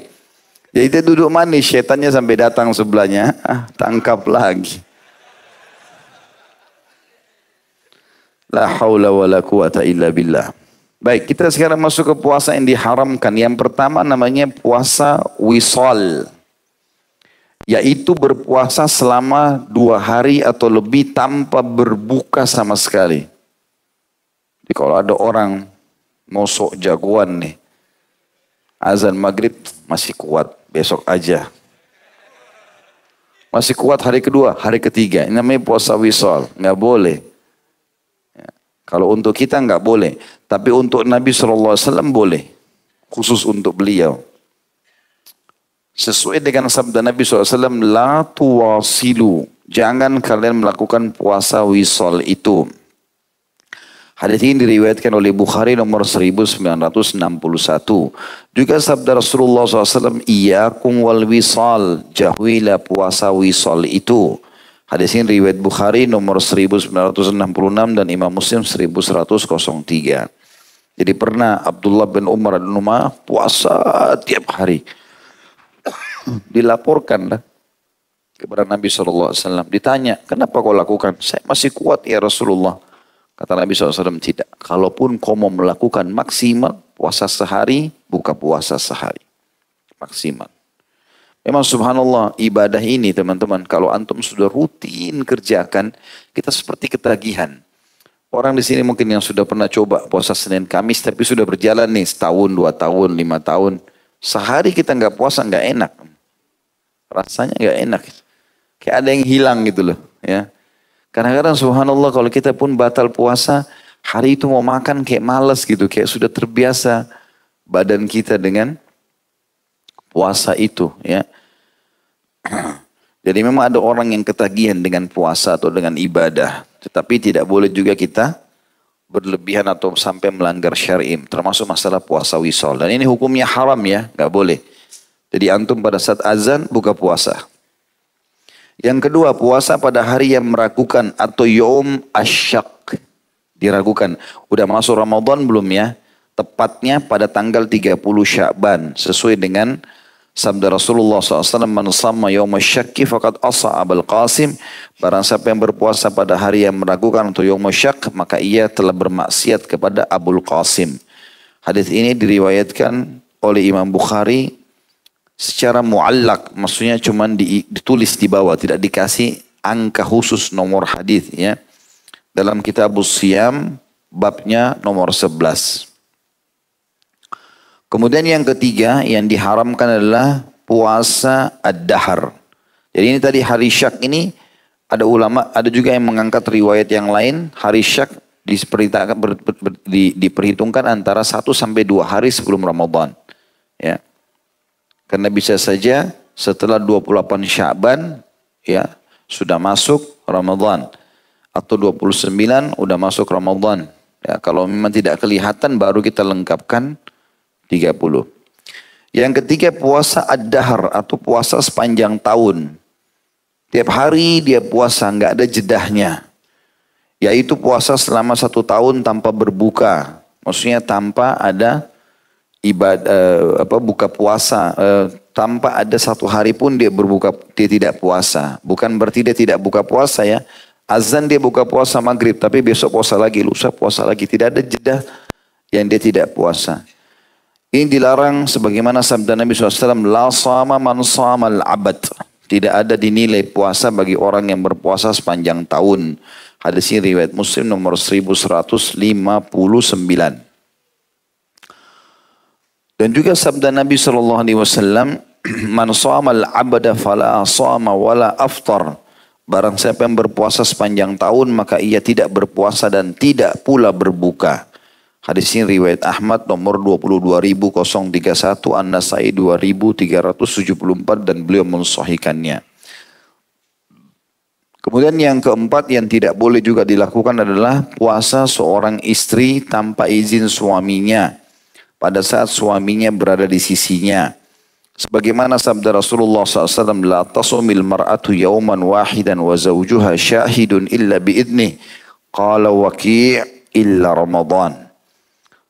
Jadi dia duduk manis. Syaitannya sampai datang sebelahnya. Tangkap lagi. La haula wa la quwata illa billah. Baik kita sekarang masuk ke puasa yang diharamkan. Yang pertama namanya puasa wisal. Yaitu berpuasa selama 2 hari atau lebih tanpa berbuka sama sekali. Jadi kalau ada orang mau sok jagoan nih. Azan maghrib masih kuat, besok aja. Masih kuat hari kedua, hari ketiga. Ini namanya puasa wisal, nggak boleh. Ya. Kalau untuk kita nggak boleh. Tapi untuk Nabi SAW boleh. Khusus untuk beliau. Sesuai dengan sabda Nabi SAW, la tuwasilu. Jangan kalian melakukan puasa wisal itu. Hadis ini diriwayatkan oleh Bukhari nomor 1961. Juga sabda Rasulullah SAW, Iyakum wal wisal. Jauhilah puasa wisal itu. Hadis ini riwayat Bukhari nomor 1966 dan Imam Muslim 1103. Jadi pernah Abdullah bin Umar puasa tiap hari. Dilaporkan kepada Nabi SAW. Ditanya, kenapa kau lakukan? Saya masih kuat ya Rasulullah. Kata Nabi SAW, tidak. Kalaupun kau mau melakukan maksimal, puasa sehari, buka puasa sehari. Maksimal. Memang subhanallah, ibadah ini teman-teman, kalau antum sudah rutin kerjakan, kita seperti ketagihan. Orang di sini mungkin yang sudah pernah coba puasa Senin Kamis, tapi sudah berjalan nih setahun, 2 tahun, 5 tahun. Sehari kita nggak puasa nggak enak. Rasanya nggak enak. Kayak ada yang hilang gitu loh. Ya. Kadang-kadang subhanallah kalau kita pun batal puasa, hari itu mau makan kayak males gitu. Kayak sudah terbiasa badan kita dengan puasa itu. Ya. Jadi memang ada orang yang ketagihan dengan puasa atau dengan ibadah. Tetapi tidak boleh juga kita berlebihan atau sampai melanggar syar'i. Termasuk masalah puasa wisal. Dan ini hukumnya haram ya. Nggak boleh. Jadi antum pada saat azan buka puasa. Yang kedua, puasa pada hari yang meragukan atau yaum asyak. Diragukan. Udah masuk Ramadan belum ya? Tepatnya pada tanggal 30 Sya'ban. Sesuai dengan sabda Rasulullah SAW. Man sama yaum asyakki faqad asa Abul Qasim. Barang siapa yang berpuasa pada hari yang meragukan atau yaum asyak, maka ia telah bermaksiat kepada Abul Qasim. Hadis ini diriwayatkan oleh Imam Bukhari secara muallak, maksudnya cuma ditulis di bawah, tidak dikasih angka khusus nomor hadis ya. Dalam Kitabus Siyam babnya nomor 11. Kemudian yang ketiga yang diharamkan adalah puasa ad-dahar. Jadi ini tadi hari syak ini ada ulama, ada juga yang mengangkat riwayat yang lain, hari syak diperhitungkan antara 1 sampai 2 hari sebelum Ramadan. Ya. Karena bisa saja setelah 28 Sya'ban ya sudah masuk Ramadan atau 29 udah masuk Ramadan. Ya, kalau memang tidak kelihatan baru kita lengkapkan 30. Yang ketiga puasa ad-dahar atau puasa sepanjang tahun. Tiap hari dia puasa, nggak ada jedahnya. Yaitu puasa selama 1 tahun tanpa berbuka. Maksudnya tanpa ada ibadah buka puasa, tanpa ada 1 hari pun dia berbuka, dia tidak puasa. Bukan berarti dia tidak buka puasa ya. Azan dia buka puasa maghrib, tapi besok puasa lagi, lusa puasa lagi. Tidak ada jeda yang dia tidak puasa. Ini dilarang sebagaimana sabda Nabi SAW, la sama man samal abad. Tidak ada dinilai puasa bagi orang yang berpuasa sepanjang tahun. Hadis ini riwayat Muslim nomor 1159. Dan juga sabda Nabi SAW, man shamal abada fala shama wala aftar. Barang siapa yang berpuasa sepanjang tahun, maka ia tidak berpuasa dan tidak pula berbuka. Hadis ini riwayat Ahmad nomor 22.031, An-Nasai 2.374 dan beliau mensahihkannya. Kemudian yang keempat yang tidak boleh juga dilakukan adalah puasa seorang istri tanpa izin suaminya pada saat suaminya berada di sisinya. Sebagaimana sabda Rasulullah SAW, la tasumil mar'atu yawman wahidan wa zawjuha syahidun illa biidnih. Qala waki' illa Ramadan.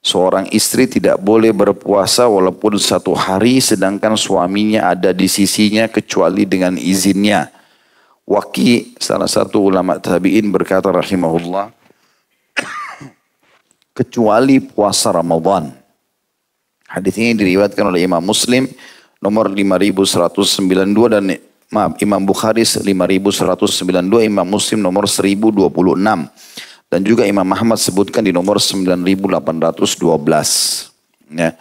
Seorang istri tidak boleh berpuasa walaupun 1 hari sedangkan suaminya ada di sisinya kecuali dengan izinnya. Waki' salah satu ulama tabi'in berkata rahimahullah, kecuali puasa Ramadan. Hadis ini diriwayatkan oleh Imam Muslim nomor 5192 dan Imam Bukhari 5192, Imam Muslim nomor 1026 dan juga Imam Ahmad sebutkan di nomor 9812. Ya.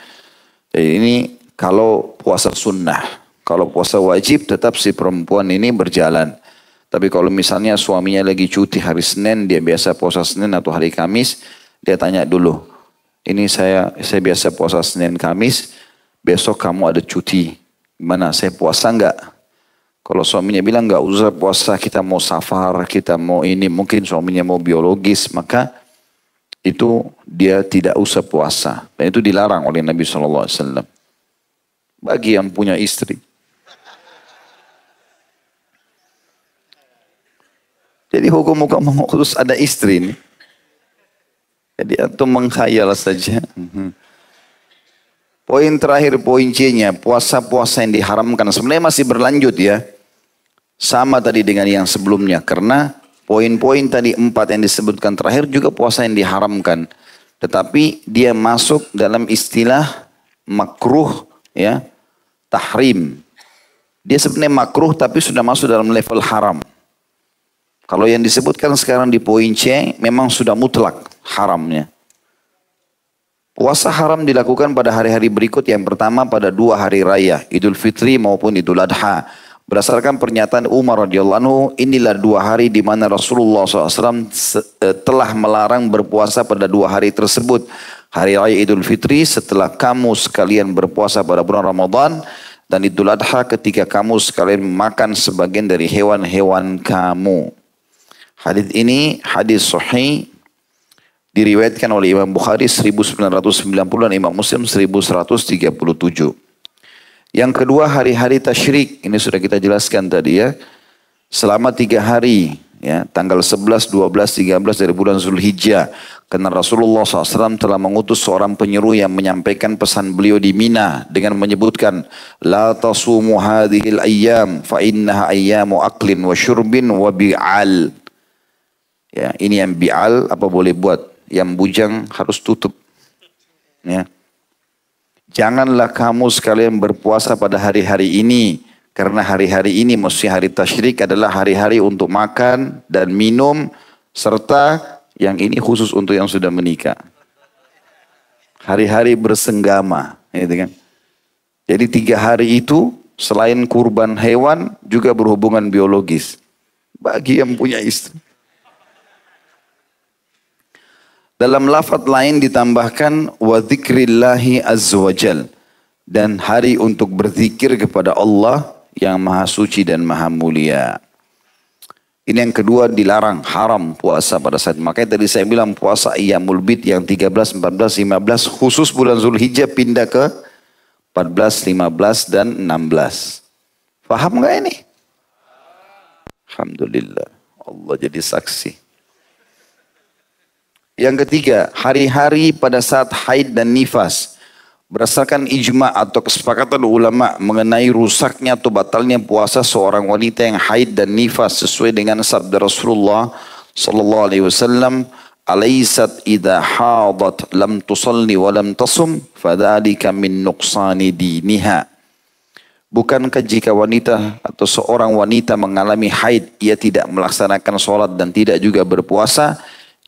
Jadi ini kalau puasa sunnah, kalau puasa wajib tetap si perempuan ini berjalan. Tapi kalau misalnya suaminya lagi cuti hari Senin, dia biasa puasa Senin atau hari Kamis, dia tanya dulu, ini saya biasa puasa Senin Kamis, besok kamu ada cuti. Gimana, saya puasa enggak? Kalau suaminya bilang enggak usah puasa, kita mau safar, kita mau ini, mungkin suaminya mau biologis, maka itu dia tidak usah puasa. Dan itu dilarang oleh Nabi SAW. Bagi yang punya istri. Jadi hukum-hukum khusus ada istri ini. Jadi antum menghayal saja. Poin terakhir, poin C-nya, puasa-puasa yang diharamkan. Sebenarnya masih berlanjut ya. Sama tadi dengan yang sebelumnya. Karena poin-poin tadi 4 yang disebutkan terakhir juga puasa yang diharamkan. Tetapi dia masuk dalam istilah makruh ya, tahrim. Dia sebenarnya makruh tapi sudah masuk dalam level haram. Kalau yang disebutkan sekarang di poin C memang sudah mutlak haramnya. Puasa haram dilakukan pada hari-hari berikut. Yang pertama pada 2 hari raya, Idul Fitri maupun Idul Adha. Berdasarkan pernyataan Umar radhiyallahu anhu, inilah 2 hari di mana Rasulullah SAW telah melarang berpuasa pada 2 hari tersebut. Hari raya Idul Fitri setelah kamu sekalian berpuasa pada bulan Ramadan, dan Idul Adha ketika kamu sekalian makan sebagian dari hewan-hewan kamu. Hadis ini hadis sahih, diriwayatkan oleh Imam Bukhari 1990 dan Imam Muslim 1137. Yang kedua hari-hari tasyrik, ini sudah kita jelaskan tadi ya. selama 3 hari, ya, tanggal 11, 12, 13 dari bulan Zulhijjah. Karena Rasulullah SAW telah mengutus seorang penyeru yang menyampaikan pesan beliau di Mina dengan menyebutkan, La tasumu hadhil ayyam fa innaha ayyamu aklin wa syurbin wa bi'al. Ya, ini yang bi'al apa boleh buat, yang bujang harus tutup. Ya. Janganlah kamu sekalian berpuasa pada hari-hari ini, karena hari-hari ini, maksudnya hari tasyrik, adalah hari-hari untuk makan dan minum, serta yang ini khusus untuk yang sudah menikah. Hari-hari bersenggama. Gitu kan. Jadi 3 hari itu selain kurban hewan juga berhubungan biologis. Bagi yang punya istri. Dalam lafaz lain ditambahkan wa dzikrillahi azza wajal, dan hari untuk berzikir kepada Allah yang maha suci dan maha mulia. Ini yang kedua, dilarang, haram puasa pada saat. Makanya tadi saya bilang puasa Ayyamul Bid yang 13, 14, 15 khusus bulan Zulhijjah pindah ke 14, 15 dan 16. Faham nggak ini? Alhamdulillah, Allah jadi saksi. Yang ketiga, hari-hari pada saat haid dan nifas. Berdasarkan ijma atau kesepakatan ulama mengenai rusaknya atau batalnya puasa seorang wanita yang haid dan nifas sesuai dengan sabda Rasulullah sallallahu alaihi wasallam, "Alaysat idza hadat lam tusalli wa lam tasum fadzalika min nuqsani diniha." Bukankah jika wanita atau seorang wanita mengalami haid, ia tidak melaksanakan sholat dan tidak juga berpuasa,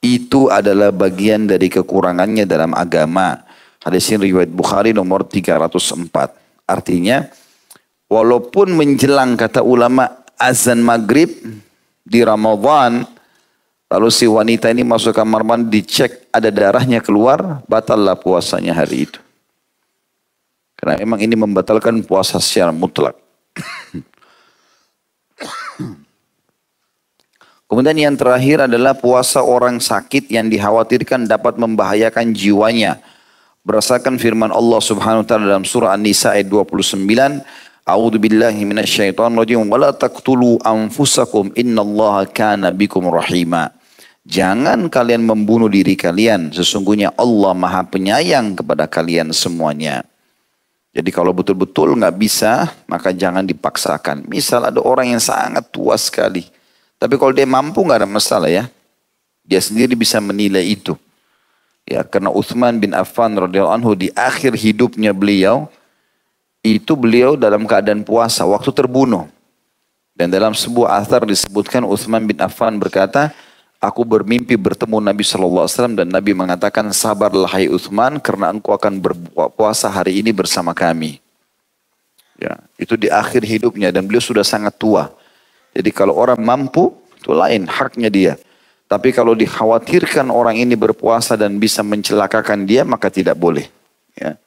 itu adalah bagian dari kekurangannya dalam agama. Hadis ini riwayat Bukhari nomor 304. Artinya, walaupun menjelang kata ulama azan maghrib di Ramadan, lalu si wanita ini masuk kamar mandi, dicek ada darahnya keluar, batallah puasanya hari itu. Karena memang ini membatalkan puasa secara mutlak. Kemudian yang terakhir adalah puasa orang sakit yang dikhawatirkan dapat membahayakan jiwanya. Berdasarkan firman Allah Subhanahu wa taala dalam surah An-Nisa ayat 29, A'udzu billahi minasyaitonir rajim wa la taqtulu anfusakum innallaha kana bikum rahima. Jangan kalian membunuh diri kalian, sesungguhnya Allah Maha Penyayang kepada kalian semuanya. Jadi kalau betul-betul nggak bisa, maka jangan dipaksakan. Misal ada orang yang sangat tua sekali, tapi kalau dia mampu nggak ada masalah ya. Dia sendiri bisa menilai itu. Ya, karena Utsman bin Affan radhiyallahu anhu di akhir hidupnya beliau, itu beliau dalam keadaan puasa waktu terbunuh. Dan dalam sebuah athar disebutkan Utsman bin Affan berkata, aku bermimpi bertemu Nabi SAW dan Nabi mengatakan, sabarlah hai Utsman karena engkau akan berpuasa hari ini bersama kami. Ya, itu di akhir hidupnya dan beliau sudah sangat tua. Jadi kalau orang mampu, itu lain haknya dia. Tapi kalau dikhawatirkan orang ini berpuasa dan bisa mencelakakan dia, maka tidak boleh. Ya.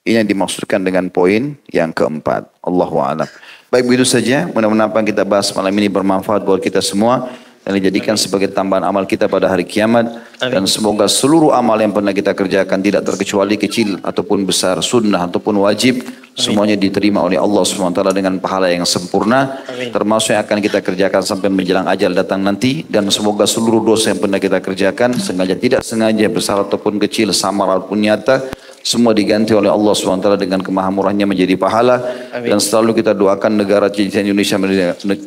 Ini yang dimaksudkan dengan poin yang keempat. Allahu a'lam. Baik, begitu saja. Mudah-mudahan apa yang kita bahas malam ini bermanfaat buat kita semua. Dan dijadikan sebagai tambahan amal kita pada hari kiamat. Dan semoga seluruh amal yang pernah kita kerjakan tidak terkecuali kecil ataupun besar, sunnah ataupun wajib. Semuanya diterima oleh Allah SWT dengan pahala yang sempurna. Termasuk yang akan kita kerjakan sampai menjelang ajal datang nanti. Dan semoga seluruh dosa yang pernah kita kerjakan, sengaja tidak sengaja, besar ataupun kecil, samar ataupun nyata, semua diganti oleh Allah SWT dengan kemahamurahnya menjadi pahala. Dan selalu kita doakan negara tercinta Indonesia,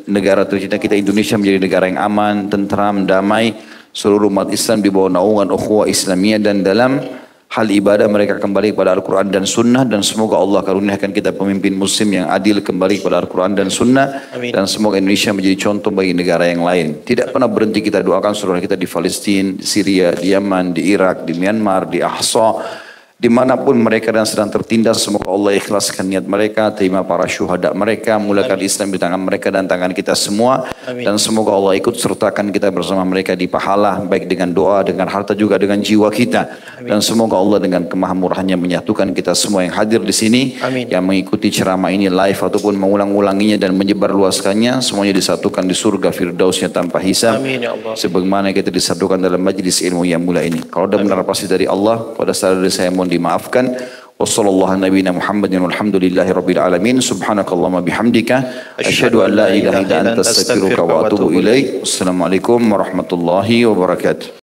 negara tercinta kita Indonesia menjadi negara yang aman, tentram, damai. Seluruh umat Islam di bawah naungan ukhuwah Islamiyah, dan dalam hal ibadah mereka kembali kepada Al-Quran dan Sunnah. Dan semoga Allah karuniakan kita pemimpin muslim yang adil kembali kepada Al-Quran dan Sunnah. Dan semoga Indonesia menjadi contoh bagi negara yang lain. Tidak pernah berhenti kita doakan saudara kita di Palestina, di Syria, di Yaman, di Irak, di Myanmar, di Ahsa, dimanapun mereka dan sedang tertindas. Semoga Allah ikhlaskan niat mereka, terima para syuhada mereka, mulakan Islam di tangan mereka dan tangan kita semua. Dan semoga Allah ikut sertakan kita bersama mereka di pahala, baik dengan doa, dengan harta, juga dengan jiwa kita. Dan semoga Allah dengan kemahamurahannya menyatukan kita semua yang hadir di sini, yang mengikuti ceramah ini live ataupun mengulang-ulanginya dan menyebarluaskannya, semuanya disatukan di surga firdausnya tanpa hisab. Sebagaimana kita disatukan dalam majlis ilmu yang mulia ini. Kalau ada benar pasti dari Allah, pada saat dari saya mohon dimaafkan. Wassallallahu nabiyina Muhammadin walhamdulillahi rabbil alamin. Subhanakallahumma bihamdika asyhadu an la ilaha illa anta astaghfiruka wa atubu ilaik. Wassalamualaikum warahmatullahi wabarakatuh.